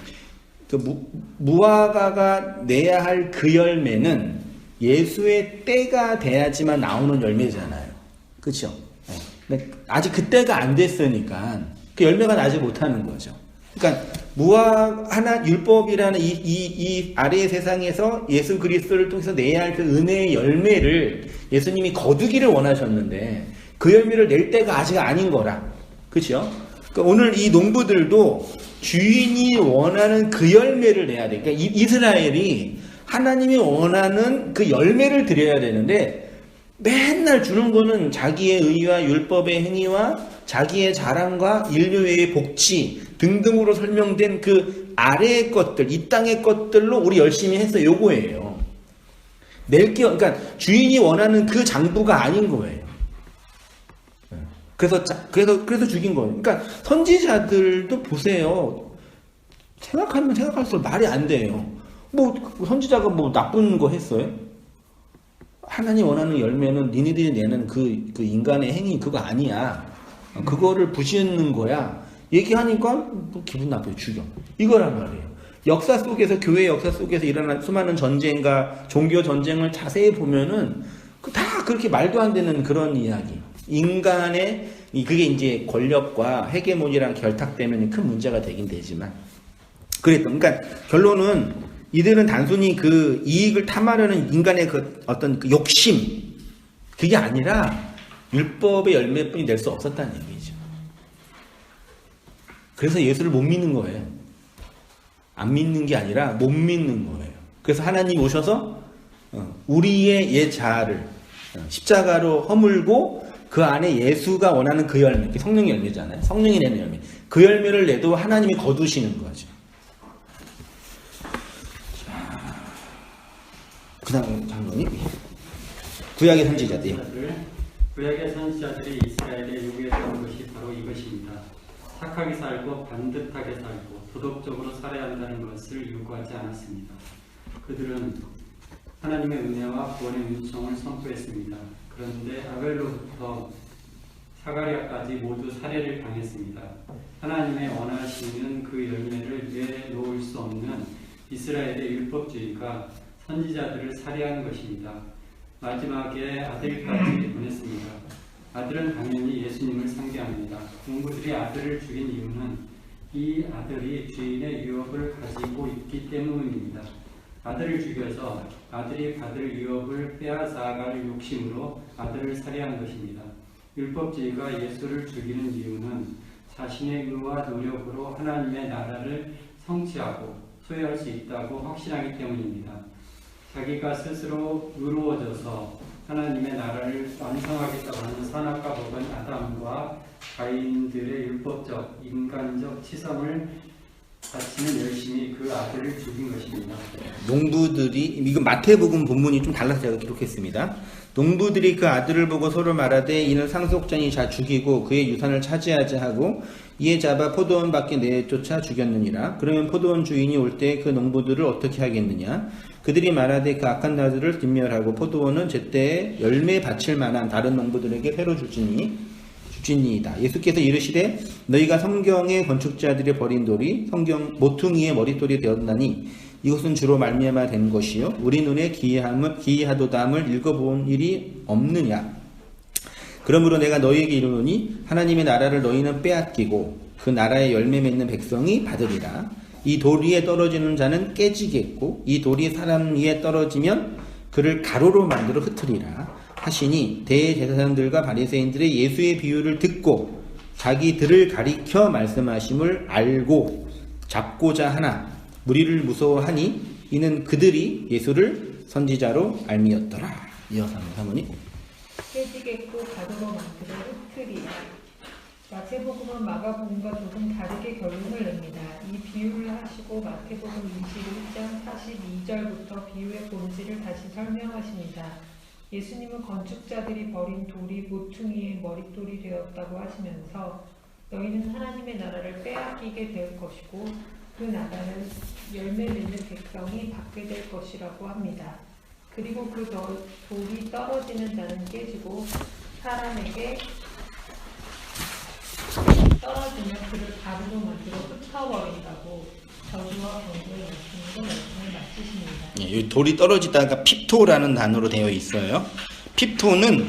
그 무화과가 내야 할 그 열매는 예수의 때가 돼야지만 나오는 열매잖아요. 그렇죠? 네. 아직 그 때가 안 됐으니까 그 열매가 나지 못하는 거죠. 그러니까 율법이라는 이 아래의 세상에서 예수 그리스도를 통해서 내야 할 그 은혜의 열매를 예수님이 거두기를 원하셨는데 그 열매를 낼 때가 아직 아닌 거라. 그렇죠? 그러니까 오늘 이 농부들도 주인이 원하는 그 열매를 내야 돼. 그러니까 이스라엘이 하나님이 원하는 그 열매를 드려야 되는데 맨날 주는 거는 자기의 의와 율법의 행위와 자기의 자랑과 인류의 복지 등등으로 설명된 그 아래의 것들, 이 땅의 것들로 우리 열심히 해서 요거예요. 그러니까 주인이 원하는 그 장부가 아닌 거예요. 그래서 죽인 거예요. 그러니까 선지자들도 보세요. 생각하면 생각할수록 말이 안 돼요. 뭐 선지자가 뭐 나쁜 거 했어요? 하나님 원하는 열매는 니네들이 내는 그 인간의 행위 그거 아니야. 그거를 부시는 거야. 얘기하니까 뭐 기분 나빠요. 죽여. 이거란 말이에요. 역사 속에서 교회 역사 속에서 일어난 수많은 전쟁과 종교 전쟁을 자세히 보면은 다 그렇게 말도 안 되는 그런 이야기. 인간의 그게 이제 권력과 헤게모니랑 결탁되면 큰 문제가 되긴 되지만 그랬던. 그러니까 결론은 이들은 단순히 그 이익을 탐하려는 인간의 그 어떤 그 욕심 그게 아니라 율법의 열매뿐이 될 수 없었다는 얘기죠. 그래서 예수를 못 믿는 거예요. 안 믿는 게 아니라 못 믿는 거예요. 그래서 하나님이 오셔서 우리의 옛 자아를 십자가로 허물고 그 안에 예수가 원하는 그 열매, 성령의 열매잖아요. 성령이 내는 열매. 그 열매를 내도 하나님이 거두시는 거죠. 그 다음 장로님. 구약의 선지자들. 구약의 선지자들이 이스라엘에 요구했던 것이 바로 이것입니다. 착하게 살고 반듯하게 살고 도덕적으로 살아야 한다는 것을 요구하지 않았습니다. 그들은 하나님의 은혜와 구원의 은총을 선포했습니다. 그런데 아벨로부터 사가랴까지 모두 살해를 당했습니다. 하나님의 원하시는 그 열매를 내놓을 수 없는 이스라엘의 율법주의가 선지자들을 살해한 것입니다. 마지막에 아들까지 보냈습니다. 아들은 당연히 예수님을 상대합니다. 농부들이 아들을 죽인 이유는 이 아들이 주인의 유업을 가지고 있기 때문입니다. 아들을 죽여서 아들이 받을 유업을 빼앗아갈 욕심으로 아들을 살해한 것입니다. 율법주의가 예수를 죽이는 이유는 자신의 의와 노력으로 하나님의 나라를 성취하고 소유할 수 있다고 확신하기 때문입니다. 자기가 스스로 의로워져서 하나님의 나라를 완성하겠다고 하는 선악과 법은 아담과 가인들의 율법적, 인간적 치성을 바치는 열심히 그 아들을 죽인 것입니다. 농부들이, 이건 마태복음 본문이 좀 달라서 제가 기록했습니다. 농부들이 그 아들을 보고 서로 말하되 이는 상속자니 자 죽이고 그의 유산을 차지하자 하고 이에 잡아 포도원 밖에 내쫓아 죽였느니라. 그러면 포도원 주인이 올 때 그 농부들을 어떻게 하겠느냐? 그들이 말하되 그 악한 자들을 진멸하고 포도원은 제때에 열매 바칠 만한 다른 농부들에게 새로 주지니이다. 예수께서 이르시되 너희가 성경의 건축자들이 버린 돌이 성경 모퉁이의 머릿돌이 되었나니 이것은 주로 말미암아 된 것이요 우리 눈에 기이하도담을 읽어본 일이 없느냐. 그러므로 내가 너희에게 이르노니 하나님의 나라를 너희는 빼앗기고 그 나라의 열매 맺는 백성이 받으리라. 이 돌 위에 떨어지는 자는 깨지겠고 이 돌이 사람 위에 떨어지면 그를 가루로 만들어 흩으리라 하시니 대제사장들과 바리새인들의 예수의 비유를 듣고 자기들을 가리켜 말씀하심을 알고 잡고자 하나 무리를 무서워하니 이는 그들이 예수를 선지자로 알미었더라. 이어서 사모님. 깨지겠고 가루로 만들어 흩으리라. 마태복음은 마가복음과 조금 다르게 결론을 냅니다. 이 비유를 하시고 마태복음 21장 42절부터 비유의 본질을 다시 설명하십니다. 예수님은 건축자들이 버린 돌이 모퉁이의 머릿돌이 되었다고 하시면서 너희는 하나님의 나라를 빼앗기게 될 것이고 그 나라는 열매 맺는 백성이 받게 될 것이라고 합니다. 그리고 그 돌이 떨어지는 자는 깨지고 사람에게 떨어지면 그를 가루로 만들어 흩어버린다고 저주와 경고의 말씀을 마치십니다. 예, 이 돌이 떨어지다가 핍토라는 단어로 되어 있어요. 핍토는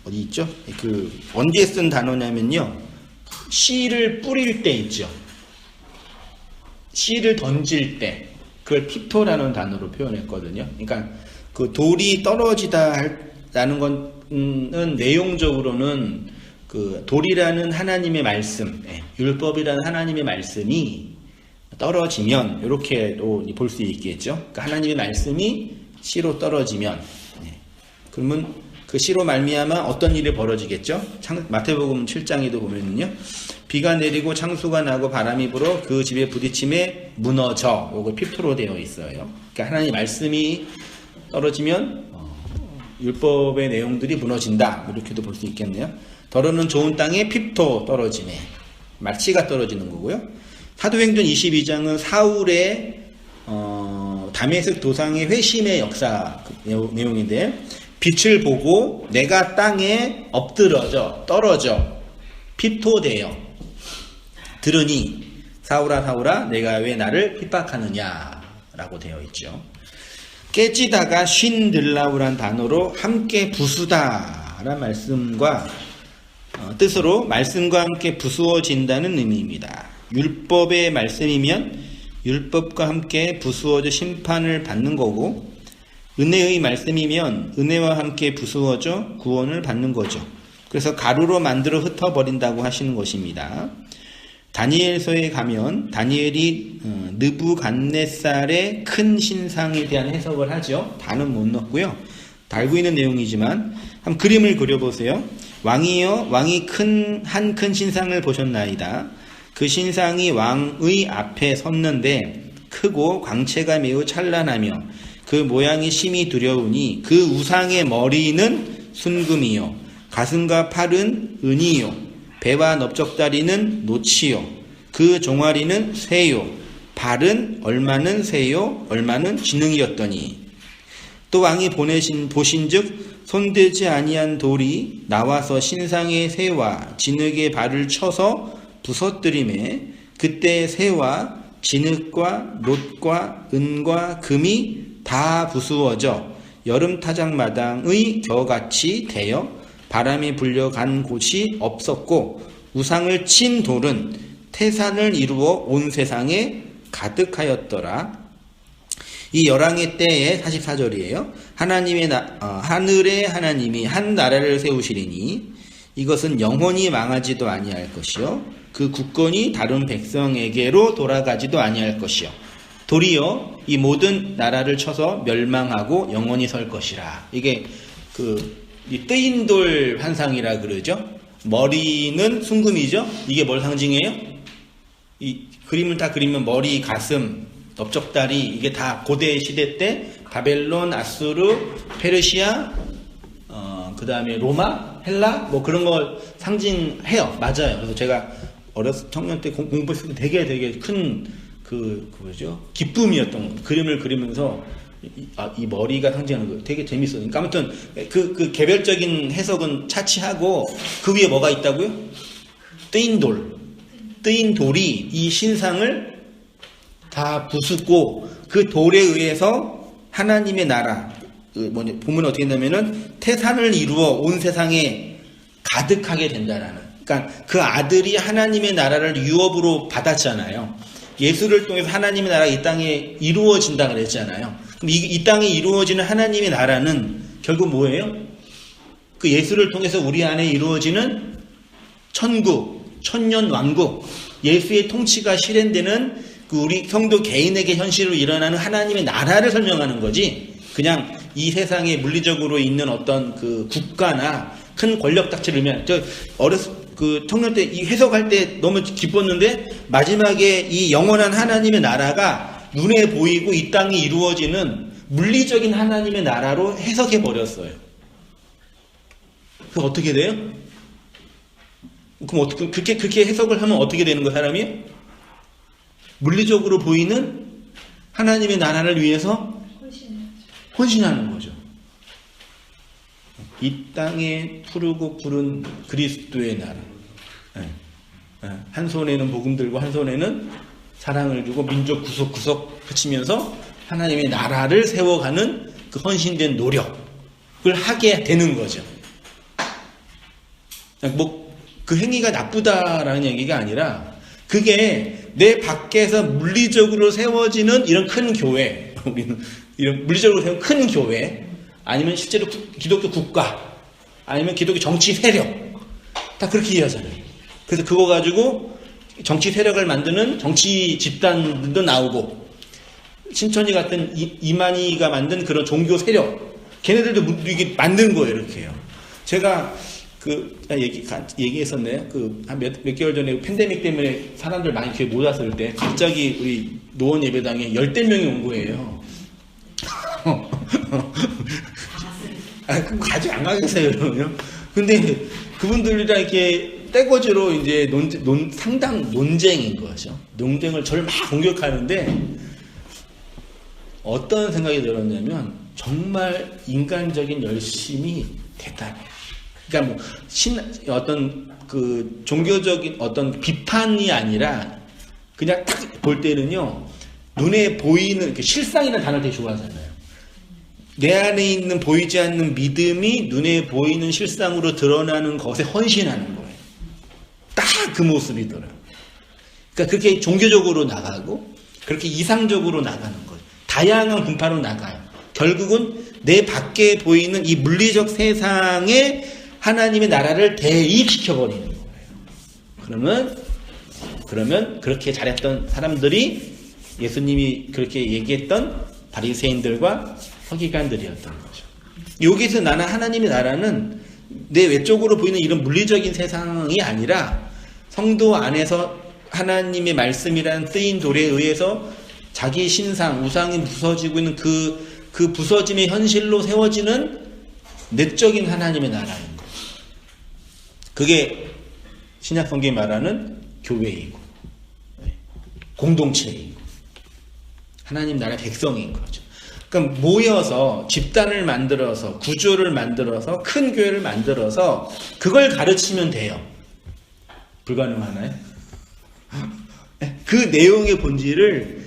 어디 있죠? 그 언제 쓴 단어냐면요, 씨를 뿌릴 때 있죠. 씨를 던질 때 그걸 핍토라는 단어로 표현했거든요. 그러니까 그 돌이 떨어지다라는 것은 내용적으로는 그 돌이라는 하나님의 말씀, 율법이라는 하나님의 말씀이 떨어지면 이렇게도 볼 수 있겠죠. 그러니까 하나님의 말씀이 씨로 떨어지면, 그러면 그 씨로 말미암아 어떤 일이 벌어지겠죠? 마태복음 7장에도 보면은요, 비가 내리고 창수가 나고 바람이 불어 그 집에 부딪힘에 무너져. 요거 핍토로 되어 있어요. 그러니까 하나님의 말씀이 떨어지면 율법의 내용들이 무너진다. 이렇게도 볼 수 있겠네요. 더러는 좋은 땅에 핍토 떨어지네. 씨가 떨어지는 거고요. 사도행전 22장은 사울의 다메섹 도상의 회심의 역사 내용인데, 빛을 보고 내가 땅에 떨어져 핍토되어 들으니 사울아 사울아 내가 왜 나를 핍박하느냐 라고 되어 있죠. 깨지다가 쉰들라우란 단어로 함께 부수다 라는 말씀과 뜻으로 말씀과 함께 부수어진다는 의미입니다. 율법의 말씀이면 율법과 함께 부수어져 심판을 받는 거고, 은혜의 말씀이면 은혜와 함께 부수어져 구원을 받는 거죠. 그래서 가루로 만들어 흩어버린다고 하시는 것입니다. 다니엘서에 가면 다니엘이 느부갓네살의 큰 신상에 대한 해석을 하죠. 다는 못 넣었고요. 다 알고 있는 내용이지만 한번 그림을 그려보세요. 왕이여, 왕이 한 큰 신상을 보셨나이다. 그 신상이 왕의 앞에 섰는데 크고 광채가 매우 찬란하며 그 모양이 심히 두려우니 그 우상의 머리는 순금이요, 가슴과 팔은 은이요, 배와 넓적다리는 노치요, 그 종아리는 쇠요, 발은 얼마는 쇠요, 얼마는 진흥이었더니, 또 왕이 보신즉 손대지 아니한 돌이 나와서 신상의 쇠와 진흙의 발을 쳐서 부서뜨리매 그때 쇠와 진흙과 놋과 은과 금이 다 부수어져 여름 타작마당의 겨같이 되어 바람이 불려간 곳이 없었고 우상을 친 돌은 태산을 이루어 온 세상에 가득하였더라. 이 열왕의 때에 44절이에요. 하늘의 하나님이 한 나라를 세우시리니 이것은 영원히 망하지도 아니할 것이요 그 국권이 다른 백성에게로 돌아가지도 아니할 것이요 도리어 이 모든 나라를 쳐서 멸망하고 영원히 설 것이라. 이게 이 뜨인 돌 환상이라 그러죠. 머리는 순금이죠. 이게 뭘 상징해요? 이 그림을 다 그리면 머리, 가슴, 넓적다리, 이게 다 고대 시대 때 바벨론, 아수르, 페르시아, 그 다음에 로마, 헬라 뭐 그런 걸 상징해요. 맞아요. 그래서 제가 청년 때 공부했을 때 되게 큰 뭐죠? 기쁨이었던 거. 그림을 그리면서 이 머리가 상징하는 거 되게 재밌어요. 그러니까 아무튼 그 개별적인 해석은 차치하고 그 위에 뭐가 있다고요? 뜨인 돌이 이 신상을 다 부수고 그 돌에 의해서 하나님의 나라, 보면 어떻게 된다면은 태산을 이루어 온 세상에 가득하게 된다라는. 그러니까 그 아들이 하나님의 나라를 유업으로 받았잖아요. 예수를 통해서 하나님의 나라가 이 땅에 이루어진다 그랬잖아요. 그럼 이 땅에 이루어지는 하나님의 나라는 결국 뭐예요? 그 예수를 통해서 우리 안에 이루어지는 천국, 천년 왕국, 예수의 통치가 실현되는 그 우리 성도 개인에게 현실로 일어나는 하나님의 나라를 설명하는 거지, 그냥 이 세상에 물리적으로 있는 어떤 그 국가나 큰 권력 닥치를 의미하는. 그 청년 때 이 해석할 때 너무 기뻤는데 마지막에 이 영원한 하나님의 나라가 눈에 보이고 이 땅이 이루어지는 물리적인 하나님의 나라로 해석해 버렸어요. 그럼 어떻게 돼요? 그럼 그렇게 해석을 하면 어떻게 되는 거예요, 사람이? 물리적으로 보이는 하나님의 나라를 위해서 헌신하는 거죠. 이 땅에 푸르고 푸른 그리스도의 나라. 한 손에는 복음 들고 한 손에는 사랑을 주고 민족 구석구석 펼치면서 하나님의 나라를 세워가는 그 헌신된 노력을 하게 되는 거죠. 그 행위가 나쁘다라는 얘기가 아니라 그게 내 밖에서 물리적으로 세워지는 이런 큰 교회, 우리는 이런 물리적으로 세운 큰 교회, 아니면 실제로 기독교 국가, 아니면 기독교 정치 세력, 다 그렇게 이해하잖아요. 그래서 그거 가지고 정치 세력을 만드는 정치 집단도 나오고, 신천지 같은 이만희가 만든 그런 종교 세력, 걔네들도 이게 만든 거예요, 이렇게요. 제가 얘기했었네요. 한 몇 개월 전에 팬데믹 때문에 사람들 많이 교회 못 왔을 때 갑자기 우리 노원 예배당에 10대 명이 온 거예요. 그럼 가지 안 가겠어요, 그러면. 근데 그분들이랑 이렇게 떼거지로 이제 상당 논쟁인 거죠. 논쟁을 저를 막 공격하는데 어떤 생각이 들었냐면 정말 인간적인 열심이 대단해요. 그러니까 어떤 그 종교적인 어떤 비판이 아니라 그냥 딱 볼 때는요, 눈에 보이는, 실상이라는 단어를 되게 좋아하잖아요. 내 안에 있는 보이지 않는 믿음이 눈에 보이는 실상으로 드러나는 것에 헌신하는 거예요. 딱 그 모습이더라고요. 그러니까 그렇게 종교적으로 나가고 그렇게 이상적으로 나가는 거예요. 다양한 분파로 나가요. 결국은 내 밖에 보이는 이 물리적 세상에 하나님의 나라를 대입시켜버리는 거예요. 그러면 그렇게 잘했던 사람들이 예수님이 그렇게 얘기했던 바리새인들과 서기관들이었던 거죠. 여기서 나는 하나님의 나라는 내 외적으로 보이는 이런 물리적인 세상이 아니라 성도 안에서 하나님의 말씀이란 쓰인 돌에 의해서 자기 신상, 우상이 부서지고 있는 그 부서짐의 현실로 세워지는 내적인 하나님의 나라인 거죠. 그게 신약 성경이 말하는 교회이고 공동체이고 하나님 나라의 백성인 거죠. 그러니까 모여서 집단을 만들어서 구조를 만들어서 큰 교회를 만들어서 그걸 가르치면 돼요. 불가능하나요? 그 내용의 본질을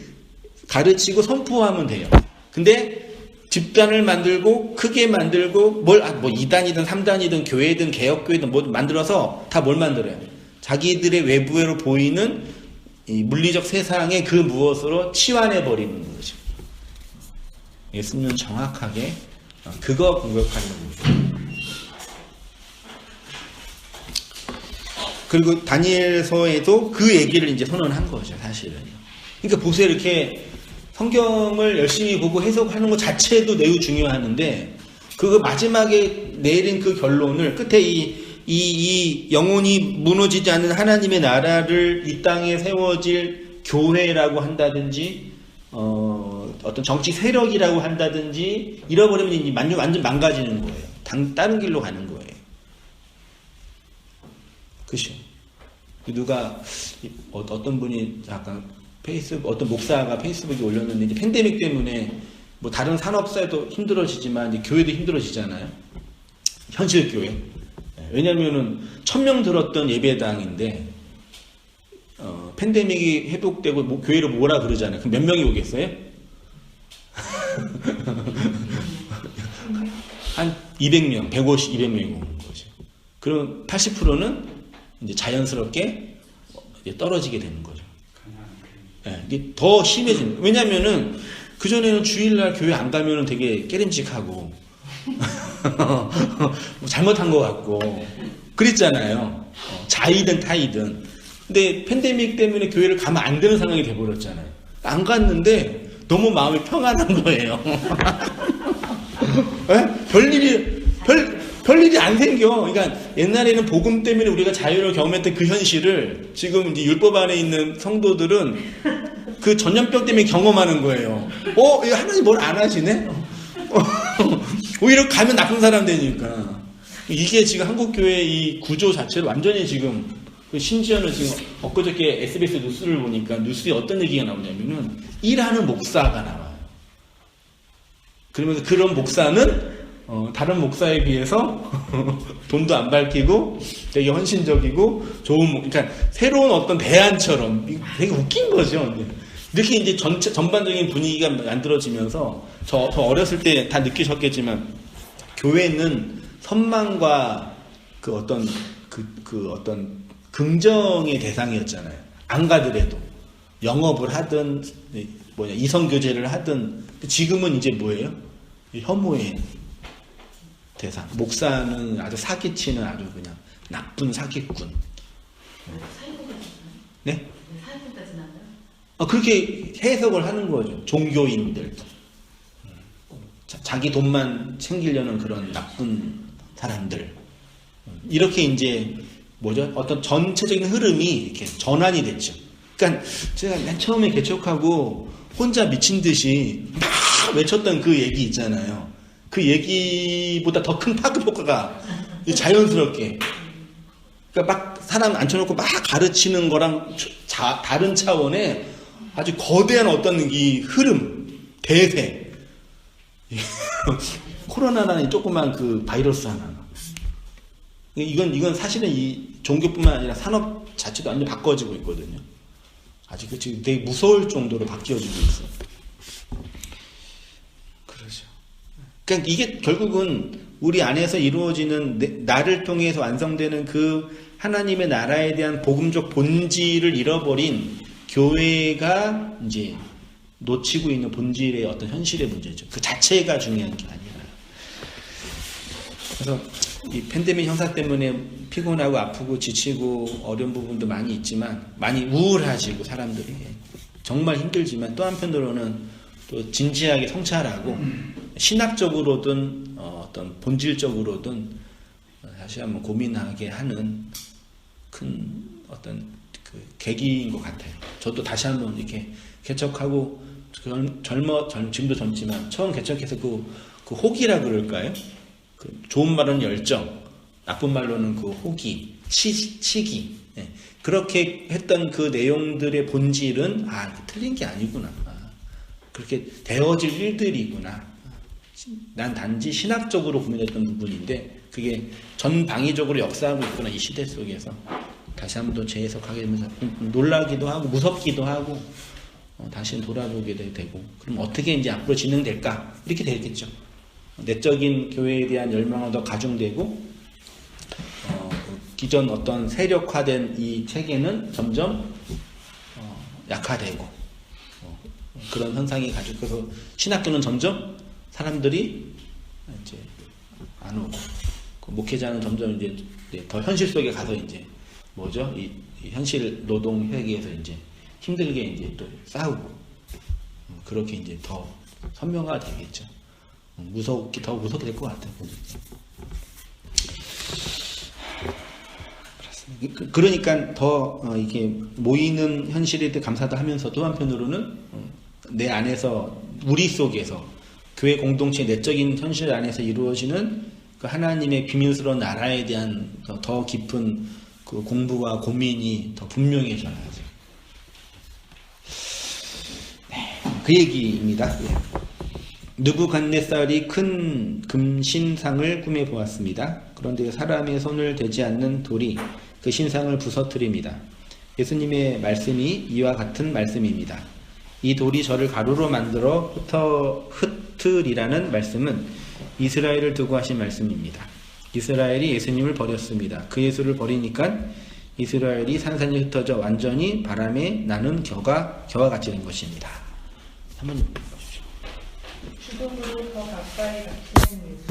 가르치고 선포하면 돼요. 근데 집단을 만들고 크게 만들고 뭐 2단이든 3단이든 교회든 개혁교회든 뭐 만들어서 다 뭘 만들어요? 자기들의 외부로 보이는 이 물리적 세상의 그 무엇으로 치환해 버리는 거죠. 예수님은 정확하게 그거 공격하는 거죠. 그리고 다니엘서에도 그 얘기를 이제 선언한 거죠, 사실은. 그러니까 보세요, 이렇게 성경을 열심히 보고 해석하는 것 자체도 매우 중요하는데, 그거 마지막에 내린 그 결론을 끝에 이 영혼이 무너지지 않는 하나님의 나라를 이 땅에 세워질 교회라고 한다든지, 어떤 정치 세력이라고 한다든지, 잃어버리면 완전 망가지는 거예요. 다른 길로 가는 거예요. 그죠? 누가, 어떤 분이 약간 어떤 목사가 페이스북에 올렸는데, 이제 팬데믹 때문에 뭐 다른 산업사도 힘들어지지만, 이제 교회도 힘들어지잖아요. 현실 교회. 왜냐면은 1000명 들었던 예배당인데, 팬데믹이 회복되고 교회를 뭐라 그러잖아요. 그럼 몇 명이 오겠어요? 한 200명, 150, 200명이 오는 거죠. 그럼 80%는 이제 자연스럽게 이제 떨어지게 되는 거죠. 네, 이게 더 심해지는. 왜냐면은 그전에는 주일날 교회 안 가면은 되게 깨름직하고 잘못한 것 같고 그랬잖아요. 자이든 타이든. 근데 팬데믹 때문에 교회를 가면 안 되는 상황이 돼버렸잖아요. 안 갔는데 너무 마음이 평안한 거예요. 네? 별일이 안 생겨. 그러니까 옛날에는 복음 때문에 우리가 자유를 경험했던 그 현실을 지금 이제 율법 안에 있는 성도들은 그 전염병 때문에 경험하는 거예요. 하나님 뭘 안 하시네? 오히려 가면 나쁜 사람 되니까. 이게 지금 한국교회 이 구조 자체를 완전히 지금, 심지어는 지금 엊그저께 SBS 뉴스를 보니까 뉴스에 어떤 얘기가 나오냐면은 일하는 목사가 나와요. 그러면서 그런 목사는 다른 목사에 비해서 돈도 안 밝히고 되게 헌신적이고 그러니까 새로운 어떤 대안처럼 되게 웃긴 거죠. 이렇게 이제 전반적인 분위기가 만들어지면서 저 어렸을 때 다 느끼셨겠지만 교회는 선망과 그 어떤 긍정의 대상이었잖아요. 안 가더라도 영업을 하든 이성교제를 하든. 지금은 이제 뭐예요? 혐오의 대상. 목사는 아주 사기치는 아주 그냥 나쁜 사기꾼. 네? 사기꾼까지 나가요? 그렇게 해석을 하는 거죠. 종교인들. 자기 돈만 챙기려는 그런 나쁜 사람들. 이렇게 이제 어떤 전체적인 흐름이 이렇게 전환이 됐죠. 그러니까 제가 맨 처음에 개척하고 혼자 미친 듯이 막 외쳤던 그 얘기 있잖아요. 그 얘기보다 더 큰 파급 효과가 자연스럽게. 그러니까 막 사람 앉혀놓고 막 가르치는 거랑 다른 차원의 아주 거대한 어떤 이 흐름, 대세. 코로나라는 조그만 그 바이러스 하나. 이건 사실은 이 종교뿐만 아니라 산업 자체도 완전 바꿔지고 있거든요. 아직 지금 되게 무서울 정도로 바뀌어지고 있어요. 그러죠. 그러니까 이게 결국은 우리 안에서 이루어지는 나를 통해서 완성되는 그 하나님의 나라에 대한 복음적 본질을 잃어버린 교회가 이제 놓치고 있는 본질의 어떤 현실의 문제죠. 그 자체가 중요한 게 아니라. 그래서 이 팬데믹 형사 때문에 피곤하고 아프고 지치고 어려운 부분도 많이 있지만 많이 우울해지고 사람들이 정말 힘들지만 또 한편으로는 또 진지하게 성찰하고 신학적으로든 어떤 본질적으로든 다시 한번 고민하게 하는 큰 어떤 그 계기인 것 같아요. 저도 다시 한번 이렇게 개척하고 지금도 젊지만 처음 개척해서 그 호기라 그럴까요? 그 좋은 말은 열정, 나쁜 말로는 그 호기, 시기. 예. 그렇게 했던 그 내용들의 본질은 틀린 게 아니구나. 그렇게 되어질 일들이구나. 난 단지 신학적으로 고민했던 부분인데 그게 전방위적으로 역사하고 있구나. 이 시대 속에서 다시 한번 더 재해석하게 되면서 놀라기도 하고 무섭기도 하고 다시 돌아보게 되고 그럼 어떻게 이제 앞으로 진행될까? 이렇게 되겠죠. 내적인 교회에 대한 열망은 더 가중되고 기존 어떤 세력화된 이 체계는 점점 약화되고 그런 현상이 가지고서 신학교는 점점 사람들이 이제 안 오고 그 목회자는 점점 이제 더 현실 속에 가서 이제 뭐죠? 이 현실 노동 회계에서 이제 힘들게 이제 또 싸우고 그렇게 이제 더 선명화가 되겠죠. 더 무섭게 될 것 같아요. 그러니까 더 이게 모이는 현실에 대해 감사도 하면서도 한편으로는 내 안에서 우리 속에서 교회 공동체 내적인 현실 안에서 이루어지는 그 하나님의 비밀스러운 나라에 대한 더 깊은 그 공부와 고민이 더 분명해져야죠. 네, 그 얘기입니다. 예. 느부갓네살이 큰 금신상을 꿈에 보았습니다. 그런데 사람의 손을 대지 않는 돌이 그 신상을 부서뜨립니다. 예수님의 말씀이 이와 같은 말씀입니다. 이 돌이 저를 가루로 만들어 흩으리라는 말씀은 이스라엘을 두고 하신 말씀입니다. 이스라엘이 예수님을 버렸습니다. 그 예수를 버리니까 이스라엘이 산산이 흩어져 완전히 바람에 나는 겨와 같이 된 것입니다. 한번 보십시오. 죽음으로 더 가까이 닥치는 예수.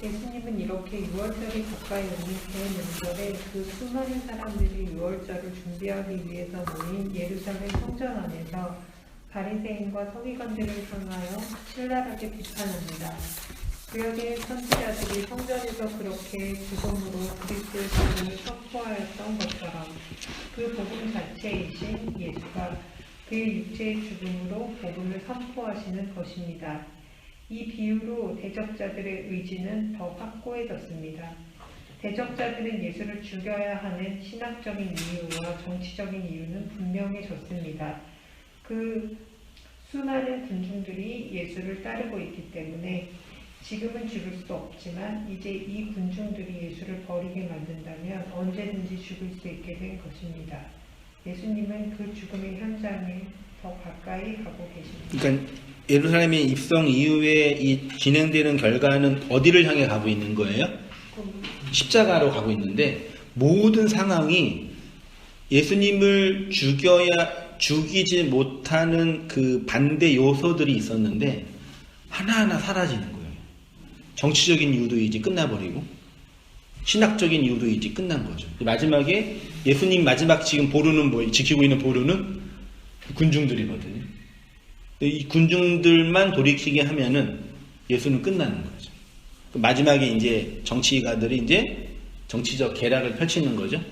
예수님은 이렇게 6월절이 가까이 오는 대명절에 그 수많은 사람들이 6월절을 준비하기 위해서 모인 예루살렘 성전 안에서 바리새인과 서기관들을 향하여 신랄하게 비판합니다. 구약의 선지자들이 성전에서 그렇게 죽음으로 그리스도의 복음을 선포하였던 것처럼 그 복음 자체이신 예수가 그의 육체의 죽음으로 복음을 선포하시는 것입니다. 이 비유로 대적자들의 의지는 더 확고해졌습니다. 대적자들은 예수를 죽여야 하는 신학적인 이유와 정치적인 이유는 분명해졌습니다. 그 수많은 군중들이 예수를 따르고 있기 때문에 지금은 죽을 수 없지만 이제 이 군중들이 예수를 버리게 만든다면 언제든지 죽을 수 있게 된 것입니다. 예수님은 그 죽음의 현장에 더 가까이 가고 계십니다. 그러니까 예루살렘의 입성 이후에 이 진행되는 결과는 어디를 향해 가고 있는 거예요? 십자가로 가고 있는데 모든 상황이 예수님을 죽이지 못하는 그 반대 요소들이 있었는데 하나하나 사라지는 거예요. 정치적인 이유도 이제 끝나버리고 신학적인 이유도 이제 끝난 거죠. 마지막에 예수님 마지막 지금 보루는 뭐예요? 지키고 있는 보루는 군중들이거든요. 이 군중들만 돌이키게 하면은 예수는 끝나는 거죠. 마지막에 이제 정치가들이 이제 정치적 계략을 펼치는 거죠.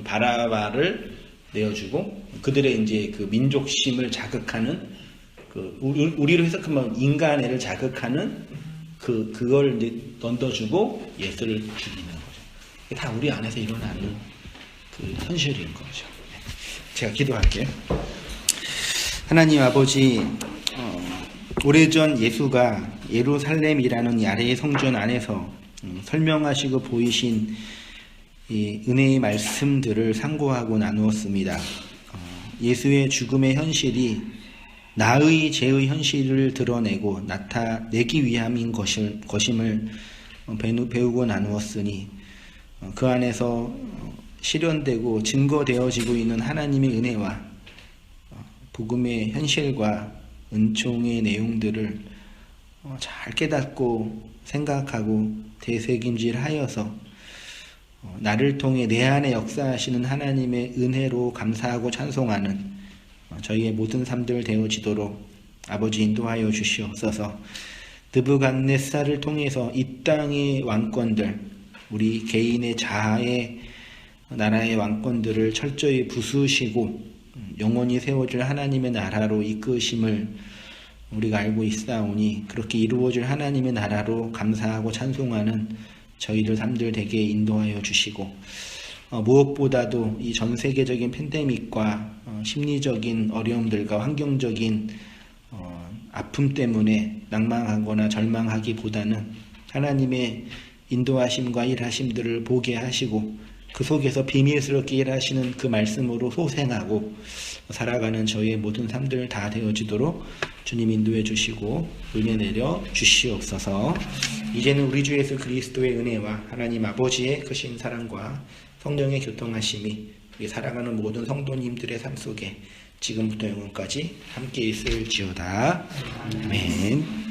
바라바를 내어주고 그들의 이제 그 민족심을 자극하는 그 우리로 해석하면 인간애를 자극하는 그걸 이제 던져주고 예수를 죽이는 거죠. 다 우리 안에서 일어나는 그 현실인 거죠. 제가 기도할게요. 하나님 아버지, 오래전 예수가 예루살렘이라는 이 아래의 성전 안에서 설명하시고 보이신 이 은혜의 말씀들을 상고하고 나누었습니다. 예수의 죽음의 현실이 나의 죄의 현실을 드러내고 나타내기 위함인 것임을 배우고 나누었으니 그 안에서 실현되고 증거되어지고 있는 하나님의 은혜와 복음의 현실과 은총의 내용들을 잘 깨닫고 생각하고 되새김질하여서 나를 통해 내 안에 역사하시는 하나님의 은혜로 감사하고 찬송하는 저희의 모든 삶들 되어지도록 아버지 인도하여 주시옵소서. 느부갓네살을 통해서 이 땅의 왕권들, 우리 개인의 자아의 나라의 왕권들을 철저히 부수시고 영원히 세워질 하나님의 나라로 이끄심을 우리가 알고 있사오니 그렇게 이루어질 하나님의 나라로 감사하고 찬송하는 저희들 삶들 되게 인도하여 주시고 무엇보다도 이 전 세계적인 팬데믹과 심리적인 어려움들과 환경적인 아픔 때문에 낭망하거나 절망하기보다는 하나님의 인도하심과 일하심들을 보게 하시고 그 속에서 비밀스럽게 일하시는 그 말씀으로 소생하고 살아가는 저희의 모든 삶들 다 되어지도록 주님 인도해 주시고 은혜 내려 주시옵소서. 이제는 우리 주 예수 그리스도의 은혜와 하나님 아버지의 크신 사랑과 성령의 교통하심이 우리 살아가는 모든 성도님들의 삶 속에 지금부터 영원까지 함께 있을지어다. 아멘.